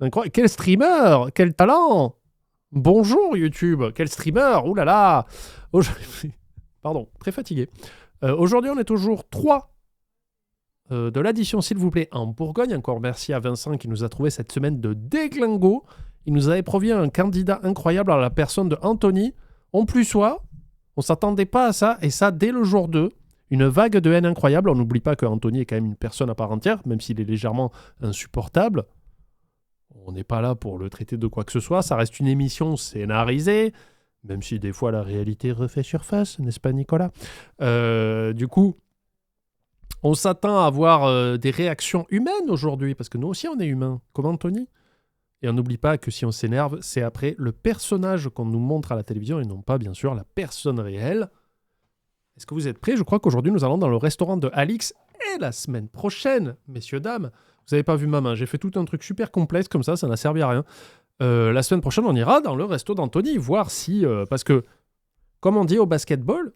Incroyable. Quel streamer! Quel talent! Bonjour YouTube! Quel streamer! Ouh là là! Pardon, très fatigué. Aujourd'hui, on est au jour 3 de l'addition, s'il vous plaît, en Bourgogne. Encore merci à Vincent qui nous a trouvé cette semaine de déglingo. Il nous avait promis un candidat incroyable à la personne de Anthony. On plus soit, on s'attendait pas à ça, et ça dès le jour 2. Une vague de haine incroyable. On n'oublie pas que Anthony est quand même une personne à part entière, même s'il est légèrement insupportable. On n'est pas là pour le traiter de quoi que ce soit. Ça reste une émission scénarisée, même si des fois la réalité refait surface, n'est-ce pas Nicolas? Du coup, on s'attend à avoir des réactions humaines aujourd'hui, parce que nous aussi on est humains, comme Anthony. Et on n'oublie pas que si on s'énerve, c'est après le personnage qu'on nous montre à la télévision et non pas, bien sûr, la personne réelle. Est-ce que vous êtes prêts? Je crois qu'aujourd'hui, nous allons dans le restaurant de Alix. Et la semaine prochaine, messieurs, dames, vous n'avez pas vu ma main, j'ai fait tout un truc super complexe comme ça n'a servi à rien. La semaine prochaine, on ira dans le resto d'Anthony, voir si... parce que, comme on dit au basketball,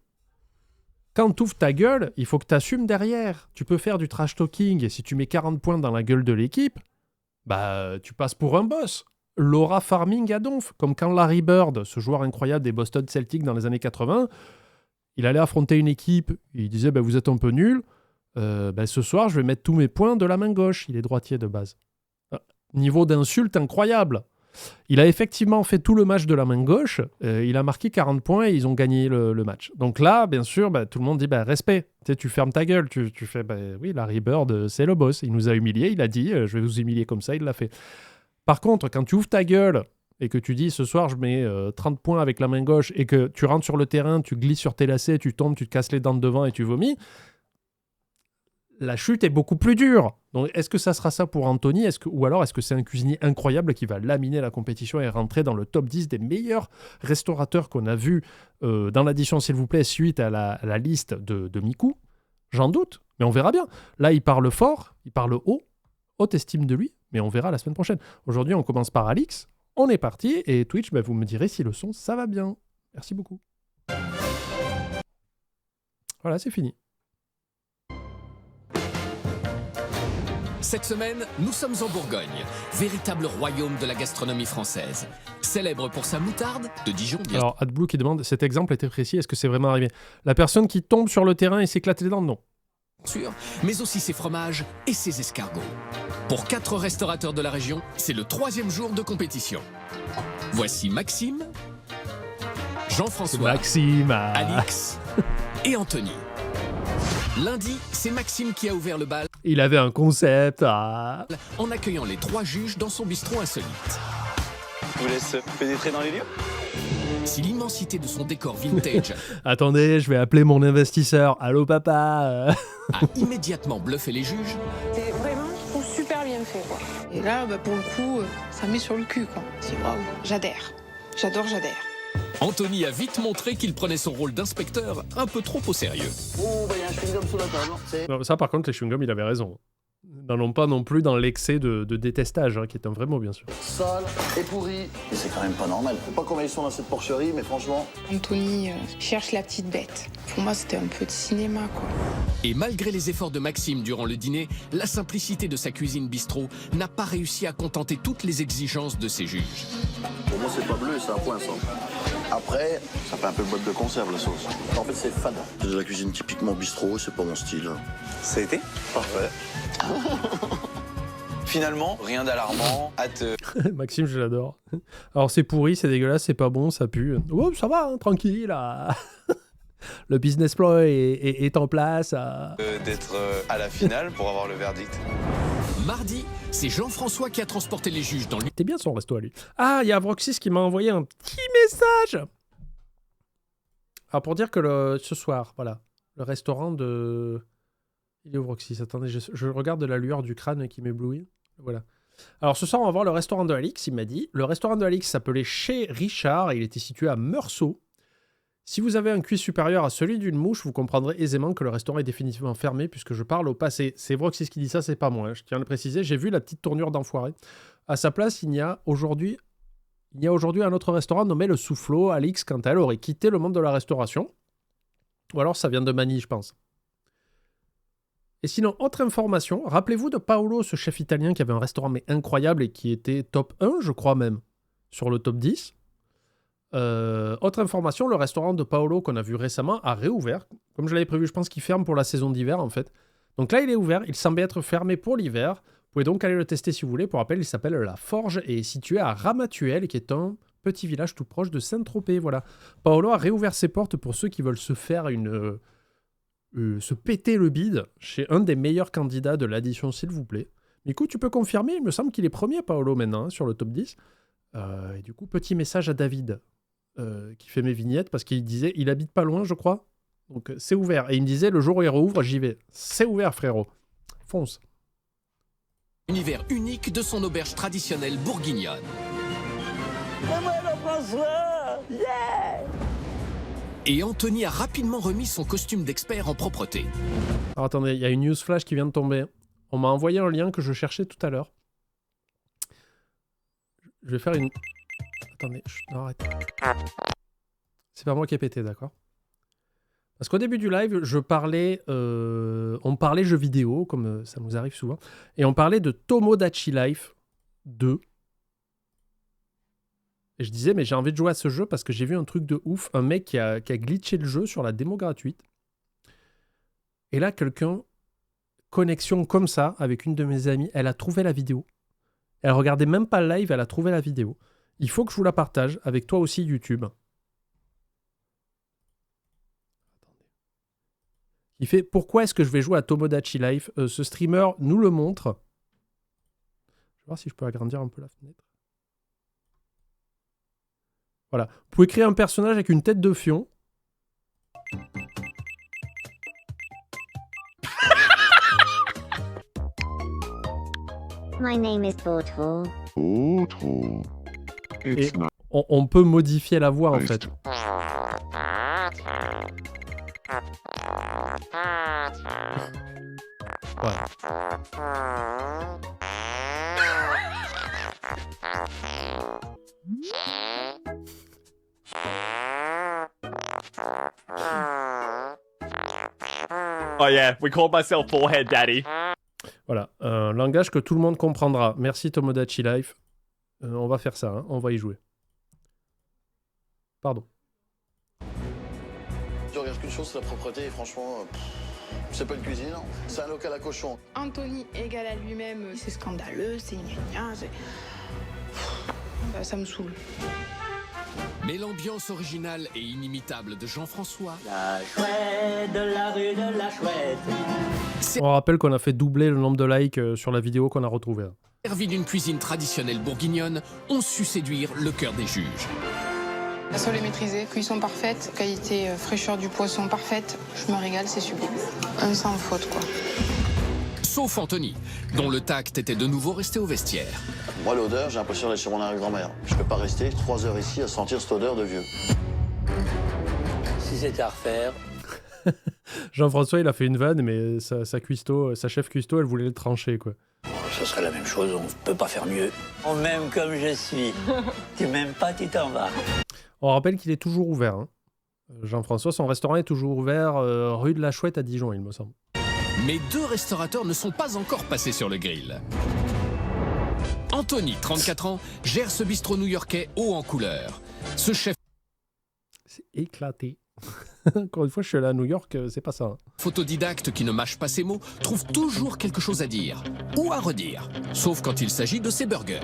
quand tu ouvres ta gueule, il faut que tu assumes derrière. Tu peux faire du trash talking, et si tu mets 40 points dans la gueule de l'équipe, bah, tu passes pour un boss. Laura Farming à donf, comme quand Larry Bird, ce joueur incroyable des Boston Celtics dans les années 80, il allait affronter une équipe, il disait bah, vous êtes un peu nuls, ce soir je vais mettre tous mes points de la main gauche. Il est droitier de base. Niveau d'insulte incroyable. Il a effectivement fait tout le match de la main gauche, il a marqué 40 points et ils ont gagné le match. Donc là, bien sûr, tout le monde dit respect. Tu fermes ta gueule, tu fais oui, Larry Bird, c'est le boss. Il nous a humiliés, il a dit je vais vous humilier comme ça, il l'a fait. Par contre, quand tu ouvres ta gueule et que tu dis ce soir je mets 30 points avec la main gauche et que tu rentres sur le terrain, tu glisses sur tes lacets, tu tombes, tu te casses les dents de devant et tu vomis, la chute est beaucoup plus dure. Donc est-ce que ça sera ça pour Anthony, ou alors est-ce que c'est un cuisinier incroyable qui va laminer la compétition et rentrer dans le top 10 des meilleurs restaurateurs qu'on a vu dans l'addition s'il vous plaît suite à la liste de Miku? J'en doute, mais on verra bien. Là il parle fort, il parle haut, haute estime de lui, mais on verra la semaine prochaine. Aujourd'hui on commence par Alix, on est parti, et Twitch, vous me direz si le son ça va bien. Merci beaucoup. Voilà, c'est fini. Cette semaine, nous sommes en Bourgogne, véritable royaume de la gastronomie française. Célèbre pour sa moutarde, de Dijon bien. Alors, AdBlue qui demande, cet exemple était précis, est-ce que c'est vraiment arrivé? La personne qui tombe sur le terrain et s'éclate les dents, non. Sûr, mais aussi ses fromages et ses escargots. Pour 4 restaurateurs de la région, c'est le 3e jour de compétition. Voici Maxime, Jean-François, Maxime, Alix et Anthony. Lundi, c'est Maxime qui a ouvert le bal. Il avait un concept. En accueillant les 3 juges dans son bistrot insolite. Je vous laisse pénétrer dans les lieux. Si l'immensité de son décor vintage Attendez, je vais appeler mon investisseur. Allô papa a immédiatement bluffé les juges. C'est vraiment, je trouve, super bien fait, quoi. Et là, pour le coup, ça met sur le cul, quoi. C'est waouh, j'adhère. J'adore. Anthony a vite montré qu'il prenait son rôle d'inspecteur un peu trop au sérieux. Oh, il y a un chewing-gum sous la table. Non, ça par contre, les chewing-gums, il avait raison. N'allons pas non plus dans l'excès de détestage, qui est un vrai mot bien sûr. Sale et pourri. Et c'est quand même pas normal. Je sais pas combien ils sont dans cette porcherie, mais franchement... Anthony cherche la petite bête. Pour moi, c'était un peu de cinéma, quoi. Et malgré les efforts de Maxime durant le dîner, la simplicité de sa cuisine bistrot n'a pas réussi à contenter toutes les exigences de ses juges. Pour moi, c'est pas bleu, c'est un poinçon. Après, ça fait un peu boîte de conserve, la sauce. En fait, c'est fade. C'est de la cuisine typiquement bistrot, c'est pas mon style. Ça a été Parfait. Finalement, rien d'alarmant, hâte. Maxime, je l'adore. Alors c'est pourri, c'est dégueulasse, c'est pas bon, ça pue. Oh, ça va, hein, tranquille. Là. Le business plan est en place. D'être à la finale pour avoir le verdict. Mardi, c'est Jean-François qui a transporté les juges dans C'était bien son resto à lui. Ah, il y a Vroxys qui m'a envoyé un petit message. Alors pour dire que ce soir, voilà, le restaurant de... Il est où Vroxys? Attendez, je regarde de la lueur du crâne qui m'éblouit. Voilà. Alors ce soir, on va voir le restaurant de Alix, il m'a dit. Le restaurant de Alix s'appelait Chez Richard et il était situé à Meursault. Si vous avez un QI supérieur à celui d'une mouche, vous comprendrez aisément que le restaurant est définitivement fermé puisque je parle au passé. C'est Vroxys qui dit ça, c'est pas moi. Hein. Je tiens à le préciser, j'ai vu la petite tournure d'enfoiré. À sa place, il y a aujourd'hui un autre restaurant nommé Le Soufflot. Alix, quand elle aurait quitté le monde de la restauration. Ou alors ça vient de Manille, je pense. Et sinon, autre information, rappelez-vous de Paolo, ce chef italien qui avait un restaurant mais incroyable et qui était top 1, je crois même, sur le top 10. Autre information, le restaurant de Paolo qu'on a vu récemment a réouvert. Comme je l'avais prévu, je pense qu'il ferme pour la saison d'hiver en fait. Donc là, il est ouvert. Il semblait être fermé pour l'hiver. Vous pouvez donc aller le tester si vous voulez. Pour rappel, il s'appelle La Forge et est situé à Ramatuelle, qui est un petit village tout proche de Saint-Tropez. Voilà. Paolo a réouvert ses portes pour ceux qui veulent se faire se péter le bide chez un des meilleurs candidats de l'addition, s'il vous plaît. Mais écoute, tu peux confirmer, il me semble qu'il est premier, Paolo, maintenant, hein, sur le top 10. Et du coup, petit message à David, qui fait mes vignettes, parce qu'il disait, il habite pas loin, je crois. Donc, c'est ouvert. Et il me disait, le jour où il rouvre, j'y vais. C'est ouvert, frérot. Fonce. Univers unique de son auberge traditionnelle bourguignonne. Et Anthony a rapidement remis son costume d'expert en propreté. Alors attendez, il y a une news flash qui vient de tomber. On m'a envoyé un lien que je cherchais tout à l'heure. Je vais faire une... Attendez, non, arrête. C'est pas moi qui ai pété, d'accord? Parce qu'au début du live, je parlais... on parlait jeux vidéo, comme ça nous arrive souvent. Et on parlait de Tomodachi Life 2. Et je disais, mais j'ai envie de jouer à ce jeu parce que j'ai vu un truc de ouf. Un mec qui a glitché le jeu sur la démo gratuite. Et là, quelqu'un, connexion comme ça, avec une de mes amies, elle a trouvé la vidéo. Elle regardait même pas le live, elle a trouvé la vidéo. Il faut que je vous la partage avec toi aussi, YouTube. Il fait, pourquoi est-ce que je vais jouer à Tomodachi Life? Ce streamer nous le montre. Je vais voir si je peux agrandir un peu la fenêtre. Voilà. Vous pouvez créer un personnage avec une tête de fion. My name is Portal. Et on peut modifier la voix en fait. Voilà. Oh yeah, we called myself Forehead Daddy. Voilà, un langage que tout le monde comprendra. Merci Tomodachi Life. On va faire ça, hein. On va y jouer. Pardon. Tu regardes qu'une chose, c'est la propreté, et franchement, c'est pas une cuisine, non. C'est un local à cochon. Anthony égal à lui-même, c'est scandaleux, c'est gna gna, ça me saoule. Mais l'ambiance originale et inimitable de Jean-François... La chouette de la rue de la chouette. On rappelle qu'on a fait doubler le nombre de likes sur la vidéo qu'on a retrouvée. Servi d'une cuisine traditionnelle bourguignonne, ont su séduire le cœur des juges. La sole est maîtrisée, cuisson parfaite, qualité fraîcheur du poisson parfaite. Je me régale, c'est sublime. Un sans faute, quoi. Sauf Anthony, dont le tact était de nouveau resté au vestiaire. Moi, l'odeur, j'ai l'impression d'être chez mon arrière-grand-mère. Je peux pas rester 3 heures ici à sentir cette odeur de vieux. Si c'était à refaire. Jean-François, il a fait une vanne, mais sa chef cuistot, elle voulait le trancher, quoi. Ce serait la même chose, on peut pas faire mieux. On m'aime comme je suis. Tu m'aimes pas, tu t'en vas. On rappelle qu'il est toujours ouvert. Hein. Jean-François, son restaurant est toujours ouvert rue de la Chouette à Dijon, il me semble. Mais 2 restaurateurs ne sont pas encore passés sur le grill. Anthony, 34 ans, gère ce bistrot new-yorkais haut en couleur. Ce chef... C'est éclaté. Encore une fois, je suis allé à New York, c'est pas ça. Hein. Autodidacte qui ne mâche pas ses mots, trouve toujours quelque chose à dire ou à redire. Sauf quand il s'agit de ses burgers.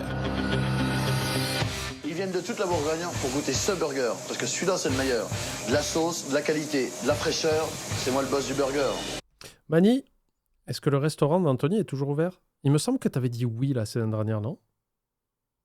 Ils viennent de toute la Bourgogne pour goûter ce burger, parce que celui-là, c'est le meilleur. De la sauce, de la qualité, de la fraîcheur, c'est moi le boss du burger. Mani, est-ce que le restaurant d'Anthony est toujours ouvert? Il me semble que tu avais dit oui la semaine dernière, non?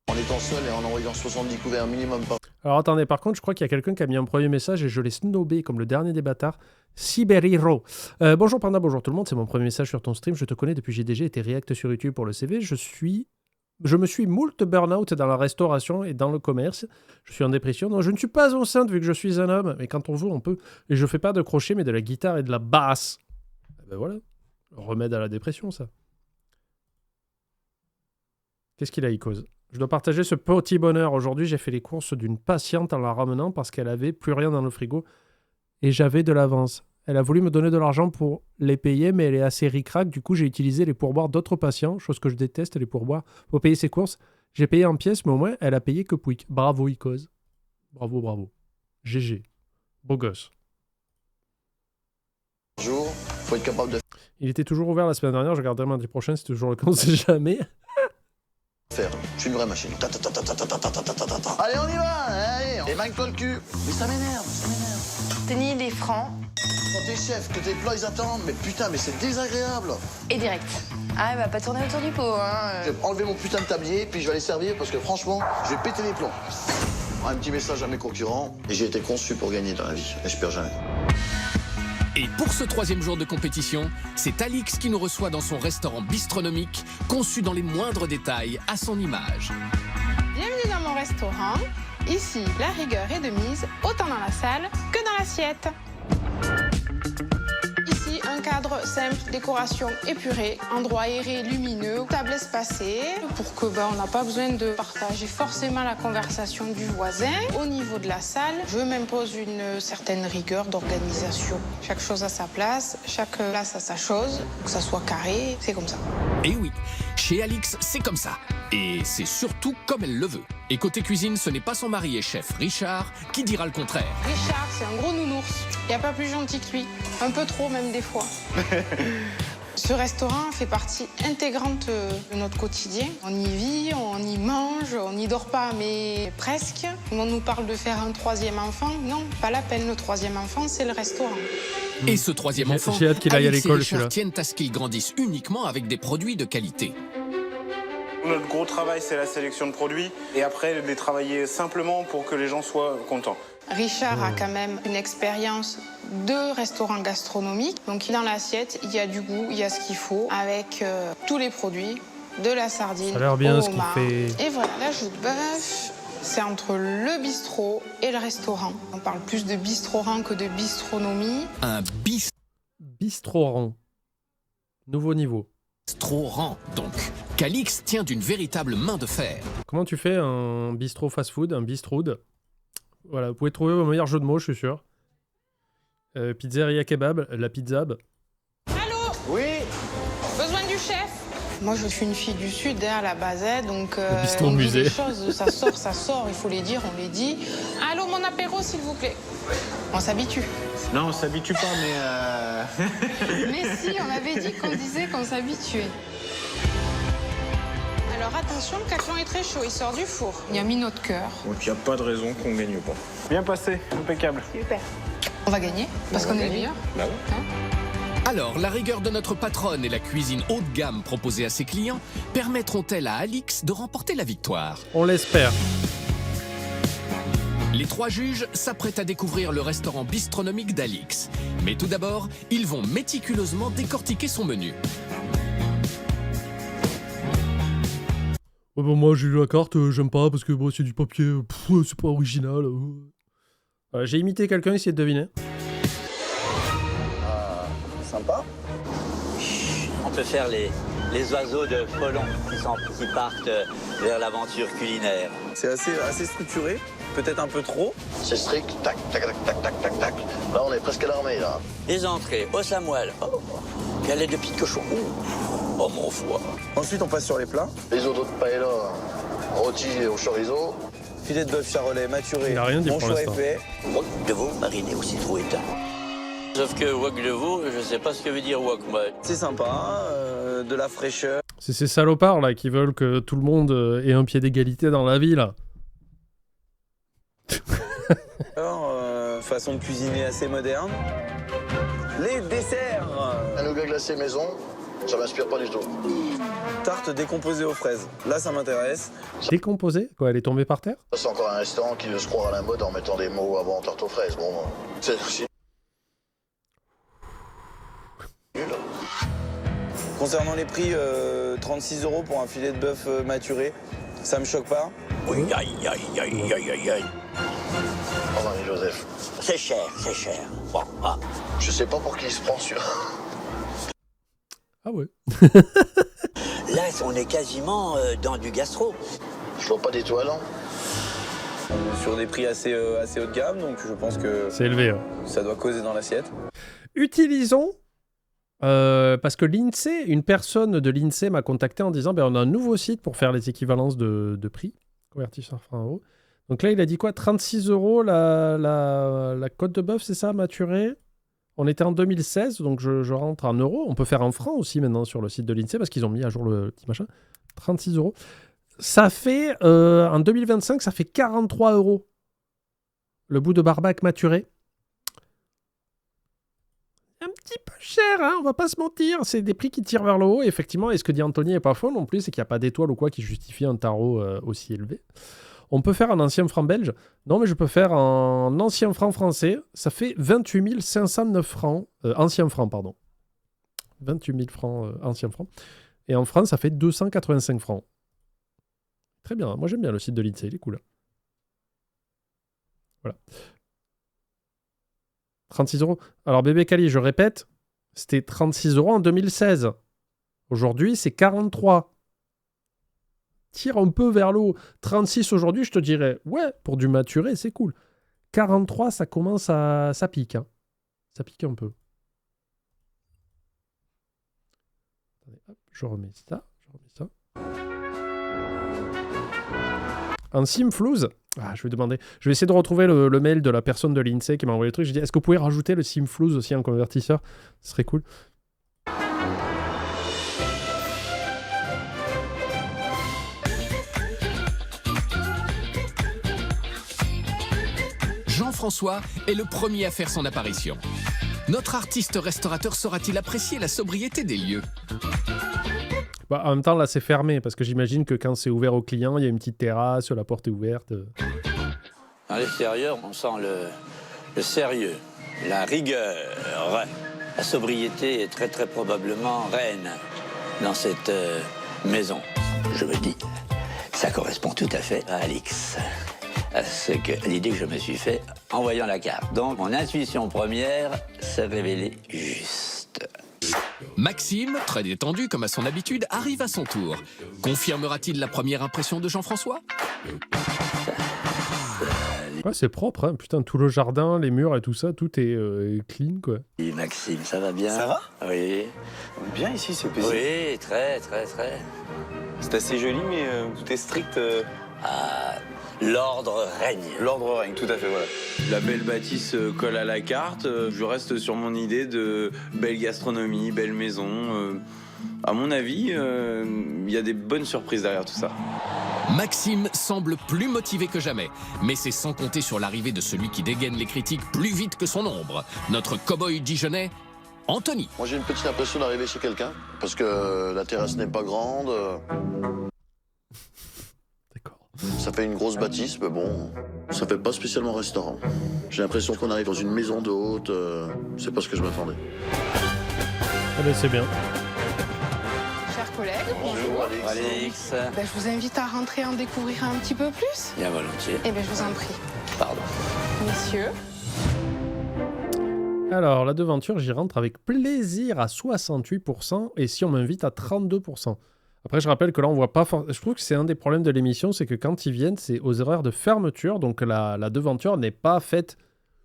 En étant seul et en envoyant 70 couverts minimum par... Alors attendez, par contre, je crois qu'il y a quelqu'un qui a mis un premier message et je l'ai snobé comme le dernier des bâtards. Cyberhero. Bonjour Panda, bonjour tout le monde, c'est mon premier message sur ton stream. Je te connais depuis GDG et t'es react sur YouTube pour le CV. Je me suis moult burn-out dans la restauration et dans le commerce. Je suis en dépression. Non, je ne suis pas enceinte vu que je suis un homme. Mais quand on veut, on peut. Et je fais pas de crochet, mais de la guitare et de la basse. Et ben voilà. Remède à la dépression, ça. Qu'est-ce qu'il a, Icos? Je dois partager ce petit bonheur. Aujourd'hui, j'ai fait les courses d'une patiente en la ramenant parce qu'elle avait plus rien dans le frigo et j'avais de l'avance. Elle a voulu me donner de l'argent pour les payer, mais elle est assez ric-rac. Du coup, j'ai utilisé les pourboires d'autres patients, chose que je déteste, les pourboires, pour payer ses courses. J'ai payé en pièces, mais au moins, elle a payé que Pouic. Bravo, Icos. Bravo, bravo. GG. Beau gosse. Jour, faut être capable de Il était toujours ouvert la semaine dernière, je regarderai mardi prochain, c'est toujours le cas, on sait jamais. faire. Je suis une vraie machine. Ta, ta, ta, ta, ta, ta, ta, ta, ta, ta, ta. Allez, on y va. Allez, et manque-toi le cul. Mais ça m'énerve, ça m'énerve. Tenir les francs Quand t'es chef, que tes plats ils attendent, mais putain, mais c'est désagréable. et direct. Ah, elle va pas tourner autour du pot, hein. Je vais enlever mon putain de tablier, puis je vais aller servir parce que franchement, je vais péter les plombs. Un petit message à mes concurrents. Et j'ai été conçu pour gagner dans la vie. Et je perds jamais. Et pour ce 3e jour de compétition, c'est Alix qui nous reçoit dans son restaurant bistronomique, conçu dans les moindres détails à son image. Bienvenue dans mon restaurant. Ici, la rigueur est de mise, autant dans la salle que dans l'assiette. Ici, un cadre simple, décoration épurée, endroit aéré, lumineux, table espacée, pour que on n'a pas besoin de partager forcément la conversation du voisin. Au niveau de la salle, je m'impose une certaine rigueur d'organisation. Chaque chose à sa place, chaque place a sa chose, que ça soit carré, c'est comme ça. Et oui, chez Alix, c'est comme ça. Et c'est surtout comme elle le veut. Et côté cuisine, ce n'est pas son mari et chef, Richard, qui dira le contraire. Richard, c'est un gros nounours. Il n'y a pas plus gentil que lui. Un peu trop, même des fois. Ce restaurant fait partie intégrante de notre quotidien. On y vit, on y mange, on n'y dort pas, mais presque. On nous parle de faire un 3e enfant. Non, pas la peine. Le 3e enfant, c'est le restaurant. Et ce 3e enfant, J'ai hâte qu'il aille à Alix et l'école, Richard celui-là. tiennent à ce qu'il grandisse uniquement avec des produits de qualité. Notre gros travail, c'est la sélection de produits et après, les travailler simplement pour que les gens soient contents. Richard a quand même une expérience de restaurant gastronomique. Donc dans l'assiette, il y a du goût, il y a ce qu'il faut, avec tous les produits, de la sardine Ça a l'air bien au ce qu'il homard. fait. Et voilà, la joue de bœuf, c'est entre le bistrot et le restaurant. On parle plus de bistrorant que de bistronomie. Un Bistrorant. Nouveau niveau. bistrorant, donc, qu'Alix tient d'une véritable main de fer. Comment tu fais un bistrot fast-food, un bistroud? Voilà, vous pouvez trouver vos meilleurs jeux de mots, je suis sûr. Pizzeria kebab, la pizzab. Allô? Oui. Besoin du chef? Moi, je suis une fille du Sud, à la basette, donc Le bistrot on dit musée. les choses, ça sort, il faut les dire, on les dit. Allô, mon apéro, s'il vous plaît. On s'habitue. Non, on s'habitue pas, mais Mais si, on avait dit qu'on disait qu'on s'habituait. Alors attention, le caclon est très chaud, il sort du four. Il a mis notre cœur. donc il n'y a pas de raison qu'on gagne pas. Bien passé, impeccable. Super. On va gagner, parce qu'on est le meilleur. Bah ouais. Alors, la rigueur de notre patronne et la cuisine haut de gamme proposée à ses clients permettront-elles à Alix de remporter la victoire? On l'espère. Les 3 juges s'apprêtent à découvrir le restaurant bistronomique d'Alix. Mais tout d'abord, ils vont méticuleusement décortiquer son menu. Ouais, bon, moi j'ai lu la carte, j'aime pas parce que bon, c'est du papier, c'est pas original. J'ai imité quelqu'un, essayez de deviner. Sympa. On peut faire les oiseaux de Folon qui partent vers l'aventure culinaire. C'est assez structuré, peut-être un peu trop. C'est strict. Tac, tac, tac, tac, tac, tac, tac. Là, on est presque à l'armée, là. Les entrées, os à moelle, oh, galette de pied de cochon, oh mon foie. Ensuite, on passe sur les plats. Les autres paella rôtis au chorizo. Filet de bœuf charolais maturé. Il a rien dit Mon pour choix est l'instant. fait. Wok de veau mariné au citron éteint. Sauf que wok de veau, je sais pas ce que veut dire wok, moi. C'est sympa, de la fraîcheur. C'est ces salopards là qui veulent que tout le monde ait un pied d'égalité dans la vie là. Façon de cuisiner assez moderne. Les desserts. Un nougat glacé maison, ça m'inspire pas du tout. Tarte décomposée aux fraises. Là, ça m'intéresse. Décomposée? Quoi, elle est tombée par terre? C'est encore un restaurant qui veut se croire à la mode en mettant des mots avant tarte aux fraises. Bon, c'est nul. Concernant les prix, 36 € pour un filet de bœuf maturé. Ça me choque pas. Oui, aïe, aïe, aïe, aïe, aïe, aïe. Oh, Marie-Joseph. C'est cher, c'est cher. Bon, ah. Je sais pas pour qui il se prend celui-là. Ah ouais. Là, on est quasiment dans du gastro. Je vois pas d'étoiles. Hein. On est sur des prix assez haut de gamme, donc je pense que C'est élevé. Ouais. ça doit causer dans l'assiette. utilisons, parce que l'INSEE, une personne de l'INSEE m'a contacté en disant on a un nouveau site pour faire les équivalences de prix, convertisseur francs-euros. Donc là, il a dit quoi? 36 € la côte de bœuf, c'est ça, maturée? On était en 2016, donc je rentre en euros. On peut faire en francs aussi maintenant sur le site de l'INSEE parce qu'ils ont mis à jour le petit machin. 36 €. Ça fait, en 2025, ça fait 43 € le bout de barbac maturé. Un petit peu cher, hein, on va pas se mentir. C'est des prix qui tirent vers le haut. Et effectivement, et ce que dit Anthony est pas faux non plus, c'est qu'il n'y a pas d'étoile ou quoi qui justifie un tarot aussi élevé. On peut faire un ancien franc belge. Non, mais je peux faire un ancien franc français. Ça fait 28 509 francs. Ancien franc, pardon. 28 000 francs, ancien franc. Et en France, ça fait 285 francs. Très bien. Moi, j'aime bien le site de l'INSEE. Il est cool. Voilà. 36 €. Alors, bébé Cali, je répète, c'était 36 € en 2016. Aujourd'hui, c'est 43. Tire un peu vers le haut. 36 aujourd'hui, je te dirais, ouais, pour du maturé, c'est cool. 43, ça commence à... Ça pique, hein. Ça pique un peu. Attendez, hop, je remets ça. Un Simflouz. Je vais demander. Je vais essayer de retrouver le mail de la personne de l'INSEE qui m'a envoyé le truc. Je dis, est-ce que vous pouvez rajouter le Simflouz aussi en convertisseur? Ce serait cool. Jean-François est le premier à faire son apparition. Notre artiste restaurateur saura-t-il apprécier la sobriété des lieux? En même temps, là, c'est fermé, parce que j'imagine que quand c'est ouvert aux clients, il y a une petite terrasse, la porte est ouverte. À l'extérieur, on sent le sérieux, la rigueur. La sobriété est très très probablement reine dans cette maison. Je me dis, ça correspond tout à fait à Alix. À l'idée que je me suis fait en voyant la carte. Donc, mon intuition première s'est révélée juste. Maxime, très détendu comme à son habitude, arrive à son tour. Confirmera-t-il la première impression de Jean-François? Ouais, c'est propre, hein. Putain, tout le jardin, les murs et tout ça, tout est clean, quoi. Et Maxime, ça va bien? Ça va? Oui. On est bien ici, c'est paisible. Oui, très, très, très. C'est assez joli, mais tout est strict. L'ordre règne. L'ordre règne, tout à fait, voilà. La belle bâtisse colle à la carte. Je reste sur mon idée de belle gastronomie, belle maison. À mon avis, il y a des bonnes surprises derrière tout ça. Maxime semble plus motivé que jamais, mais c'est sans compter sur l'arrivée de celui qui dégaine les critiques plus vite que son ombre, notre cow-boy dijonnais, Anthony. Moi, j'ai une petite impression d'arriver chez quelqu'un, parce que la terrasse n'est pas grande. Ça fait une grosse bâtisse, mais bon, ça fait pas spécialement restaurant. J'ai l'impression qu'on arrive dans une maison de hôte, c'est pas ce que je m'attendais. Ah ben c'est bien. Chers collègues, bonjour. Alix. Je vous invite à rentrer en découvrir un petit peu plus. Bien volontiers. Eh bien, je vous en prie. Pardon. Messieurs. Alors, la devanture, j'y rentre avec plaisir à 68%, et si on m'invite à 32%. Après, je rappelle que là, on voit pas... Je trouve que c'est un des problèmes de l'émission, c'est que quand ils viennent, c'est aux horaires de fermeture, donc la devanture n'est pas faite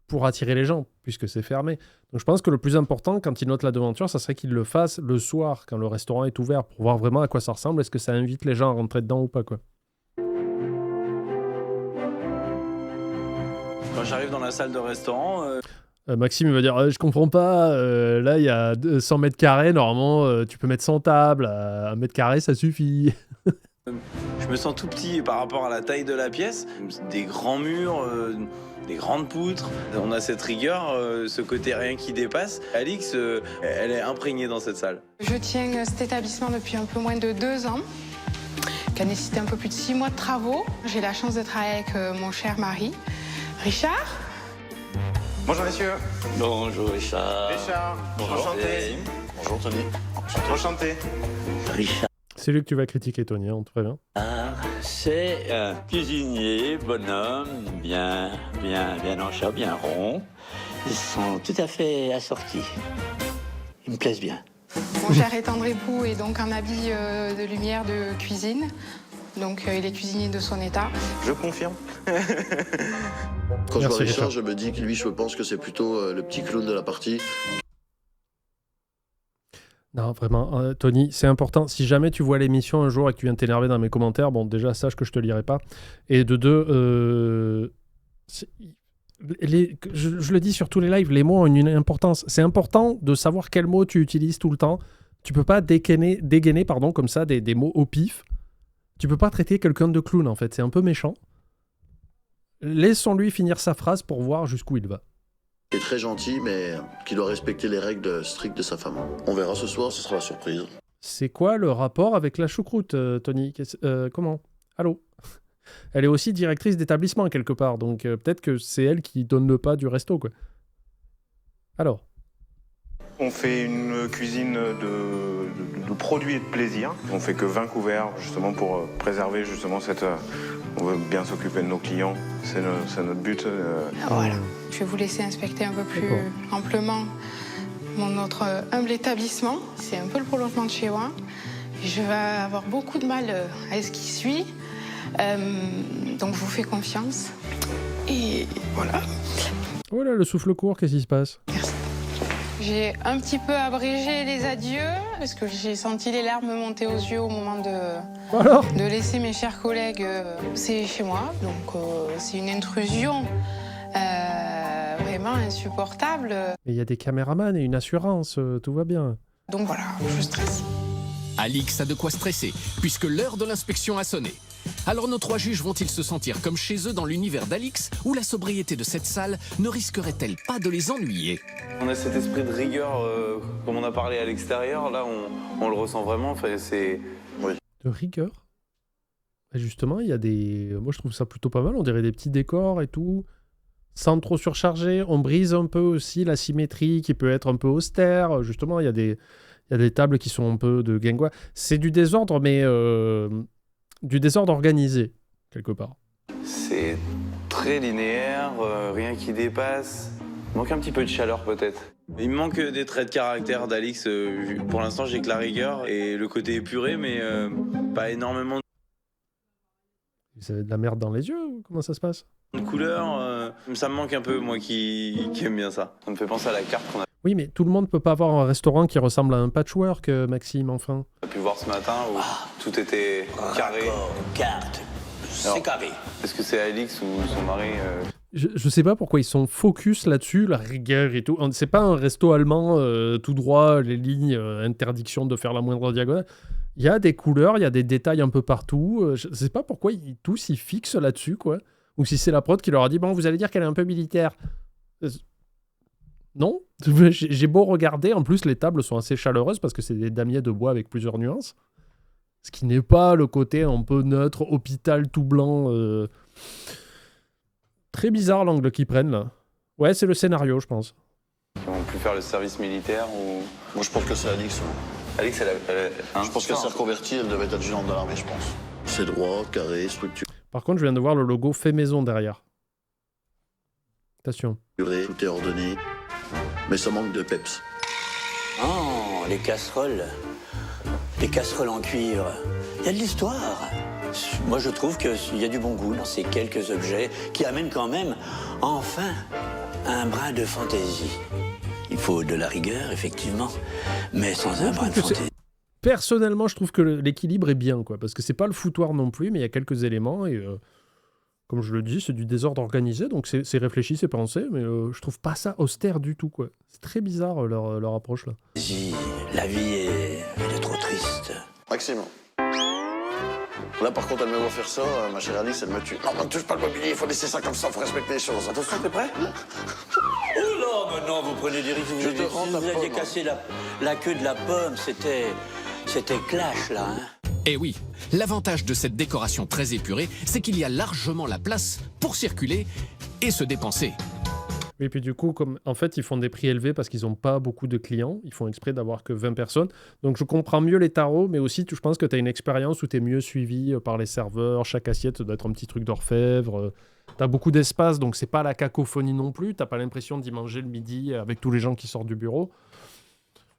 pour attirer les gens, puisque c'est fermé. Donc je pense que le plus important, quand ils notent la devanture, ça serait qu'ils le fassent le soir, quand le restaurant est ouvert, pour voir vraiment à quoi ça ressemble, est-ce que ça invite les gens à rentrer dedans ou pas, quoi. Quand j'arrive dans la salle de restaurant... Maxime, il va dire je comprends pas, là il y a 100 mètres carrés, normalement tu peux mettre 100 tables, 1 mètre carré ça suffit. Je me sens tout petit par rapport à la taille de la pièce, des grands murs, des grandes poutres, on a cette rigueur, ce côté rien qui dépasse. Alix, elle est imprégnée dans cette salle. Je tiens cet établissement depuis un peu moins de 2 ans, qui a nécessité un peu plus de 6 mois de travaux. J'ai la chance de travailler avec mon cher mari, Richard. Bonjour messieurs. Bonjour Richard. Richard. Bonjour. Enchanté. Bonjour Tony. Enchanté. Richard, C'est lui que tu vas critiquer, Tony, hein, on te prévient. c'est un cuisinier, bonhomme, bien en chair, bien rond. Ils sont tout à fait assortis. Ils me plaisent bien. Mon cher et tendre époux est donc en habit de lumière de cuisine. Donc il est cuisinier de son état. Je confirme. Quand je vois Richard, je me dis que lui, je pense que c'est plutôt le petit clown de la partie. Non, vraiment, Tony, c'est important. Si jamais tu vois l'émission un jour et que tu viens t'énerver dans mes commentaires, bon, déjà, sache que je te lirai pas. Et de deux, je le dis sur tous les lives, les mots ont une importance. C'est important de savoir quels mots tu utilises tout le temps. Tu peux pas dégainer comme ça, des mots au pif. Tu peux pas traiter quelqu'un de clown, en fait. C'est un peu méchant. Laissons-lui finir sa phrase pour voir jusqu'où il va. Il est très gentil, mais qui doit respecter les règles strictes de sa femme. On verra ce soir, ce sera la surprise. C'est quoi le rapport avec la choucroute, Tony? Comment? Allô? Elle est aussi directrice d'établissement quelque part, donc peut-être que c'est elle qui donne le pas du resto, quoi. Alors? On fait une cuisine de produits et de plaisir. On fait que 20 couverts, justement, pour préserver justement cette... On veut bien s'occuper de nos clients, c'est notre but. Voilà. Je vais vous laisser inspecter un peu plus amplement notre humble établissement. C'est un peu le prolongement de chez moi. Je vais avoir beaucoup de mal à ce qui suit. Donc je vous fais confiance. Et voilà. Oh là, le souffle court, qu'est-ce qui se passe? Merci. J'ai un petit peu abrégé les adieux, parce que j'ai senti les larmes monter aux yeux au moment de laisser mes chers collègues. C'est chez moi, donc c'est une intrusion vraiment insupportable. Mais il y a des caméramans et une assurance, tout va bien. Donc voilà, je stresse. Alix a de quoi stresser, puisque l'heure de l'inspection a sonné. Alors nos 3 juges vont-ils se sentir comme chez eux dans l'univers d'Alix, ou la sobriété de cette salle ne risquerait-elle pas de les ennuyer? On a cet esprit de rigueur, comme on a parlé à l'extérieur, là on le ressent vraiment, enfin, c'est... Oui. De rigueur? Et justement, il y a des... Moi, je trouve ça plutôt pas mal. On dirait des petits décors et tout. Sans trop surcharger. On brise un peu aussi la symétrie qui peut être un peu austère. Justement, il y a des tables qui sont un peu de guingois. C'est du désordre, mais... du désordre organisé, quelque part. C'est très linéaire, rien qui dépasse. Il manque un petit peu de chaleur peut-être. Il me manque des traits de caractère d'Alix. Pour l'instant, j'ai que la rigueur et le côté épuré, mais pas énormément Vous avez de la merde dans les yeux ou comment ça se passe? de couleurs. Ça me manque un peu, moi qui aime bien ça. Ça me fait penser à la carte qu'on a Oui, mais tout le monde peut pas avoir un restaurant qui ressemble à un patchwork, Maxime, enfin. pu voir ce matin où tout était carré. Carte, c'est Alors, carré. Est-ce que c'est Alix ou son mari Je sais pas pourquoi ils sont focus là-dessus, la rigueur et tout. C'est pas un resto allemand tout droit, les lignes, interdiction de faire la moindre diagonale. Il y a des couleurs, il y a des détails un peu partout. Je sais pas pourquoi tous ils fixent là-dessus, quoi. Ou si c'est la prod qui leur a dit, bon, vous allez dire qu'elle est un peu militaire. Non, j'ai beau regarder, en plus les tables sont assez chaleureuses parce que c'est des damiers de bois avec plusieurs nuances. Ce qui n'est pas le côté un peu neutre, hôpital tout blanc. Très bizarre l'angle qu'ils prennent là. Ouais, c'est le scénario, je pense. Qui vont plus faire le service militaire ou... Moi, je pense que c'est Alix. Alix, Je pense qu'elle s'est reconvertie, elle devait être adjudante dans l'armée, je pense. C'est droit, carré, structuré, Par contre, je viens de voir le logo fait maison derrière. Attention. tout est ordonné. Mais ça manque de peps. Oh, les casseroles. Les casseroles en cuivre. Il y a de l'histoire. Moi, je trouve qu'il y a du bon goût dans ces quelques objets qui amènent quand même, enfin, un brin de fantaisie. Il faut de la rigueur, effectivement, mais sans un brin de fantaisie. Personnellement, je trouve que l'équilibre est bien, quoi, parce que c'est pas le foutoir non plus, mais il y a quelques éléments et comme je le dis, c'est du désordre organisé, donc c'est réfléchi, c'est pensé, mais je trouve pas ça austère du tout, quoi. C'est très bizarre leur approche là. La vie elle est trop triste. Maxime. Là, par contre, elle me voit faire ça, ma chère Alice, elle me tue. Non, ne touche pas le mobilier, il faut laisser ça comme ça, il faut respecter les choses. Attention, t'es prêt? Oh là, maintenant vous prenez du risque. Je te rends ta Vous aviez pomme. cassé la queue de la pomme, c'était clash là, hein. Et oui, l'avantage de cette décoration très épurée, c'est qu'il y a largement la place pour circuler et se dépenser. Et puis du coup, comme en fait, ils font des prix élevés parce qu'ils n'ont pas beaucoup de clients, ils font exprès d'avoir que 20 personnes. Donc je comprends mieux les tarots, mais aussi je pense que tu as une expérience où tu es mieux suivi par les serveurs, chaque assiette doit être un petit truc d'orfèvre. Tu as beaucoup d'espace, donc c'est pas la cacophonie non plus, t'as pas l'impression d'y manger le midi avec tous les gens qui sortent du bureau.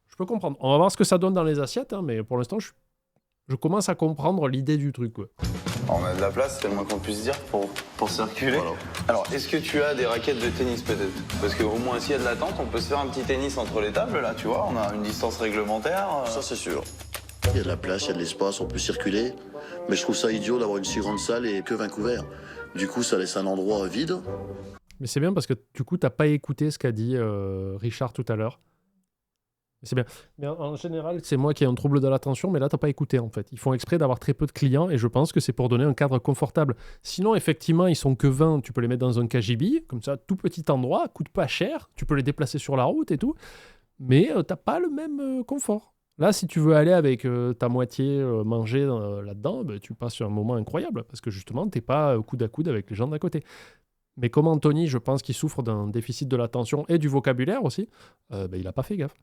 Je peux comprendre. On va voir ce que ça donne dans les assiettes, hein, mais pour l'instant, je commence à comprendre l'idée du truc, quoi. On a de la place, c'est le moins qu'on puisse dire pour circuler. Voilà. Alors, est-ce que tu as des raquettes de tennis peut-être? Parce qu'au moins, s'il y a de l'attente, on peut se faire un petit tennis entre les tables, là, tu vois. On a une distance réglementaire. Ça, c'est sûr. Il y a de la place, il y a de l'espace, on peut circuler. Mais je trouve ça idiot d'avoir une si grande salle et que 20 couverts. Du coup, ça laisse un endroit vide. Mais c'est bien parce que du coup, t'as pas écouté ce qu'a dit Richard tout à l'heure. C'est bien. Mais en général, c'est moi qui ai un trouble de l'attention, mais là, t'as pas écouté en fait. Ils font exprès d'avoir très peu de clients et je pense que c'est pour donner un cadre confortable. Sinon, effectivement, ils sont que 20, tu peux les mettre dans un KGB, comme ça, tout petit endroit, coûte pas cher, tu peux les déplacer sur la route et tout, mais t'as pas le même confort. Là, si tu veux aller avec ta moitié manger là-dedans, bah, tu passes un moment incroyable parce que justement, t'es pas coude à coude avec les gens d'à côté. Mais comme Anthony, je pense qu'il souffre d'un déficit de l'attention et du vocabulaire aussi, bah, il a pas fait gaffe.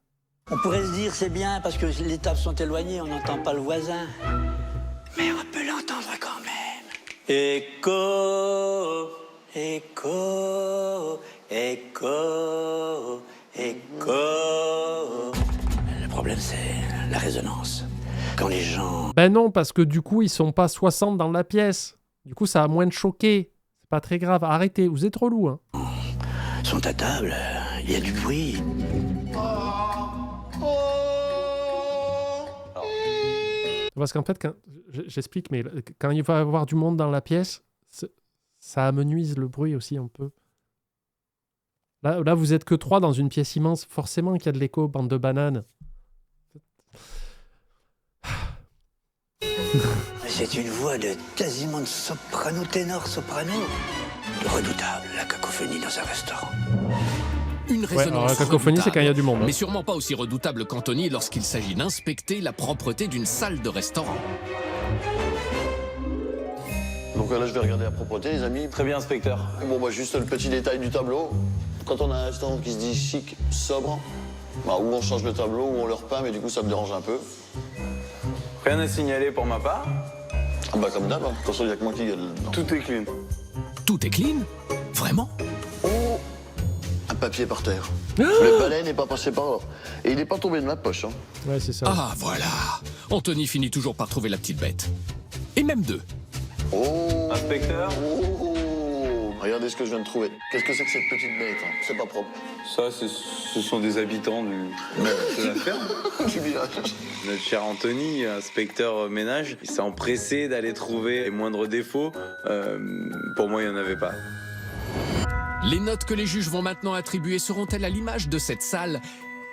On pourrait se dire c'est bien parce que les tables sont éloignées, on n'entend pas le voisin. Mais on peut l'entendre quand même. Écho, écho, écho, écho. Le problème c'est la résonance. Quand les gens... Ben non, parce que du coup, ils sont pas 60 dans la pièce. Du coup, ça a moins de choquer. C'est pas très grave. Arrêtez, vous êtes relous. Hein. sont à table, il y a du bruit. Parce qu'en fait, j'explique, mais quand il va y avoir du monde dans la pièce, ça amenuise le bruit aussi un peu. Là, vous êtes que 3 dans une pièce immense. Forcément qu'il y a de l'écho, bande de bananes. C'est une voix de quasiment de soprano, ténor, soprano. Redoutable, la cacophonie dans un restaurant. Une résonance alors la cacophonie, c'est quand il y a du monde. Mais sûrement pas aussi redoutable qu'Anthony lorsqu'il s'agit d'inspecter la propreté d'une salle de restaurant. Donc là, je vais regarder la propreté, les amis. Très bien, inspecteur. Bon, bah, juste le petit détail du tableau. Quand on a un restaurant qui se dit chic, sobre, bah, ou on change le tableau, ou on le repeint, mais du coup, ça me dérange un peu. Rien à signaler pour ma part. Ah bah, comme d'hab, hein. De toute façon, il n'y a que moi qui gagne. Tout est clean. Tout est clean? Vraiment? Oh! Un papier par terre. Le balai n'est pas passé par là. Et il n'est pas tombé de ma poche. Hein. Ouais, c'est ça. Ah, voilà. Anthony finit toujours par trouver la petite bête. Et même 2. Oh! Inspecteur? Oh! Regardez ce que je viens de trouver. Qu'est-ce que c'est que cette petite bête? Hein? C'est pas propre. Ça, ce sont des habitants de la ferme. Du village. Notre cher Anthony, inspecteur ménage, il s'est empressé d'aller trouver les moindres défauts. Pour moi, il n'y en avait pas. Les notes que les juges vont maintenant attribuer seront-elles à l'image de cette salle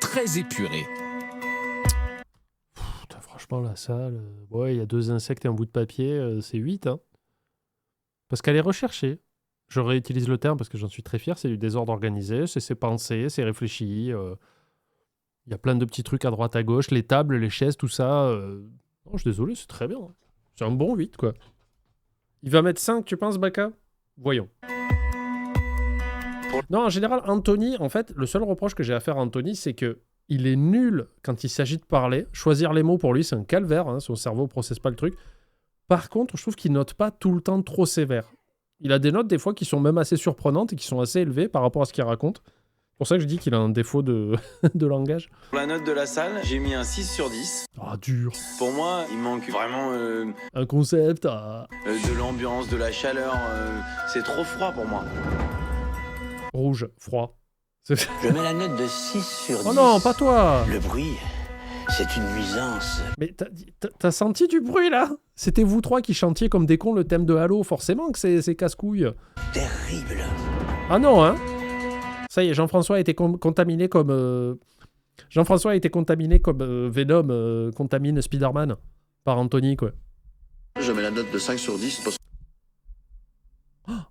très épurée? Putain, franchement, la salle... ouais, il y a 2 insectes et un bout de papier, c'est 8. Hein. Parce qu'elle est recherchée. Je réutilise le terme parce que j'en suis très fier. C'est du désordre organisé, c'est pensé, c'est réfléchi. Il y a plein de petits trucs à droite, à gauche. Les tables, les chaises, tout ça. Non, je suis désolé, c'est très bien. C'est un bon 8, quoi. Il va mettre 5, tu penses, Baka? Voyons. Non, en général, Anthony, en fait, le seul reproche que j'ai à faire à Anthony, c'est que il est nul quand il s'agit de parler. Choisir les mots, pour lui, c'est un calvaire. Hein, son cerveau ne processe pas le truc. Par contre, je trouve qu'il note pas tout le temps trop sévère. Il a des notes, des fois, qui sont même assez surprenantes et qui sont assez élevées par rapport à ce qu'il raconte. C'est pour ça que je dis qu'il a un défaut de langage. Pour la note de la salle, j'ai mis un 6 sur 10. Ah, dur. Pour moi, il manque vraiment un concept. De l'ambiance, de la chaleur. C'est trop froid pour moi. Rouge, froid. Je mets la note de 6 sur 10. Oh non, pas toi. Le bruit, c'est une nuisance. Mais t'as senti du bruit, là? C'était vous 3 qui chantiez comme des cons le thème de Halo. Forcément que c'est casse-couille. Terrible. Ah non, hein? Ça y est, Jean-François a été contaminé comme... Jean-François a été contaminé comme Venom contamine Spider-Man. Par Anthony, quoi. Je mets la note de 5 sur 10 parce que...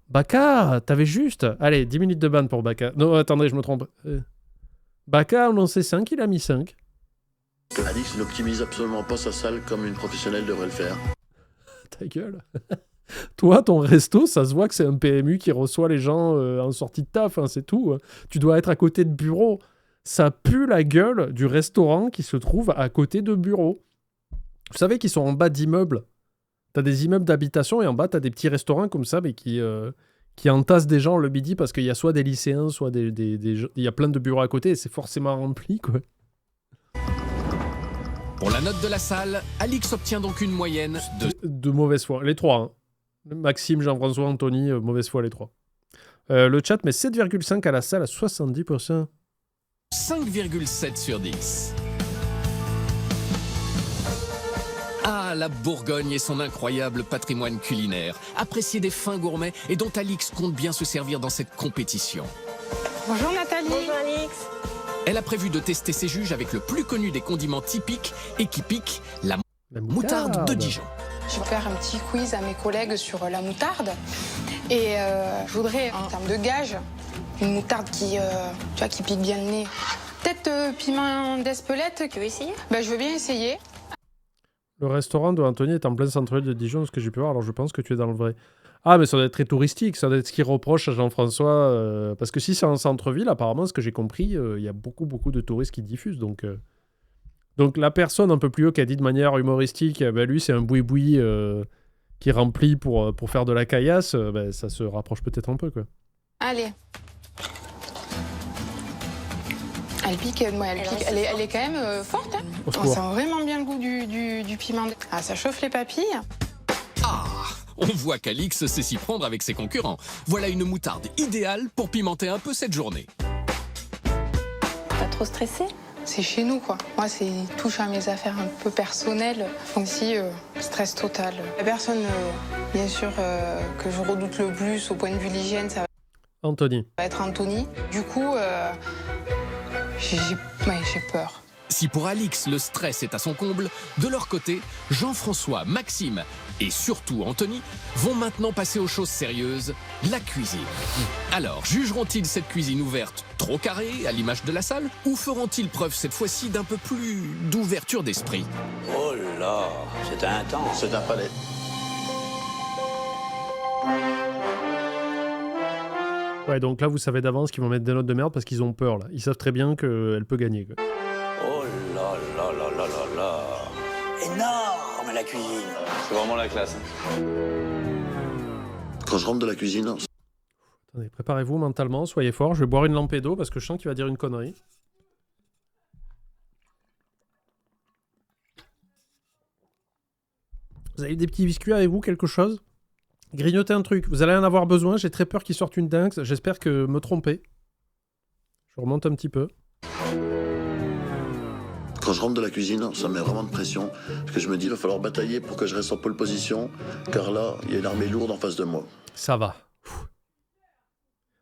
Baka, t'avais juste. Allez, 10 minutes de ban pour Baka. Non, attendez, je me trompe. Baka, on en sait 5, il a mis 5. Alix n'optimise absolument pas sa salle comme une professionnelle devrait le faire. Ta gueule. Toi, ton resto, ça se voit que c'est un PMU qui reçoit les gens en sortie de taf, hein, c'est tout. Tu dois être à côté de bureaux. Ça pue la gueule du restaurant qui se trouve à côté de bureaux. Vous savez qu'ils sont en bas d'immeubles. T'as des immeubles d'habitation et en bas, t'as des petits restaurants comme ça, mais qui entassent des gens le midi parce qu'il y a soit des lycéens, soit il y a plein de bureaux à côté et c'est forcément rempli, quoi. Pour la note de la salle, Alix obtient donc une moyenne de... De mauvaise foi. Les 3, hein. Maxime, Jean-François, Anthony, mauvaise foi les trois. Le chat met 7,5 à la salle à 70%. 5,7 sur 10. Ah, la Bourgogne et son incroyable patrimoine culinaire, apprécié des fins gourmets et dont Alix compte bien se servir dans cette compétition. Bonjour Nathalie. Bonjour Alix. Elle a prévu de tester ses juges avec le plus connu des condiments typiques et qui pique, la moutarde de Dijon. Je vais faire un petit quiz à mes collègues sur la moutarde. Et je voudrais, en termes de gage, une moutarde qui pique bien le nez. Peut-être piment d'Espelette. Tu veux essayer? Je veux bien essayer. Le restaurant de Anthony est en plein centre-ville de Dijon, de ce que j'ai pu voir, alors je pense que tu es dans le vrai. Ah, mais ça doit être très touristique, ça doit être ce qu'il reproche à Jean-François. Parce que si c'est en centre-ville, apparemment, ce que j'ai compris, il y a beaucoup de touristes qui diffusent. Donc la personne un peu plus haut qui a dit de manière humoristique, lui, c'est un boui-boui qui remplit pour faire de la caillasse, ça se rapproche peut-être un peu, quoi. Allez. Elle pique, elle est quand même forte. Hein. Au secours. On sent vraiment bien le goût du piment. Ah, ça chauffe les papilles. Ah, on voit qu'Alix sait s'y prendre avec ses concurrents. Voilà une moutarde idéale pour pimenter un peu cette journée. Pas trop stressé? C'est chez nous, quoi. Moi, c'est touche à mes affaires un peu personnelles. Donc ici, stress total. La personne, bien sûr, que je redoute le plus au point de vue de l'hygiène, ça Anthony. va être Anthony. Du coup, j'ai peur. Si pour Alix, le stress est à son comble, de leur côté, Jean-François, Maxime et surtout Anthony vont maintenant passer aux choses sérieuses, la cuisine. Alors, jugeront-ils cette cuisine ouverte trop carrée, à l'image de la salle, ou feront-ils preuve cette fois-ci d'un peu plus d'ouverture d'esprit? Oh là, c'est intense. C'est un palais. Ouais, donc là, vous savez d'avance qu'ils vont mettre des notes de merde parce qu'ils ont peur, là. Ils savent très bien qu'elle peut gagner, quoi. Oh là là là là là là. Énorme la cuisine. C'est vraiment la classe. Quand je rentre de la cuisine, Attendez, préparez-vous mentalement, soyez forts. Je vais boire une lampée d'eau parce que je sens qu'il va dire une connerie. Vous avez des petits biscuits avec vous, quelque chose? Grignotez un truc. Vous allez en avoir besoin. J'ai très peur qu'il sorte une dingue. J'espère que me tromper. Je remonte un petit peu. quand je rentre de la cuisine, ça me met vraiment de pression. Parce que je me dis, il va falloir batailler pour que je reste en pole position. Car là, il y a une armée lourde en face de moi. Ça va.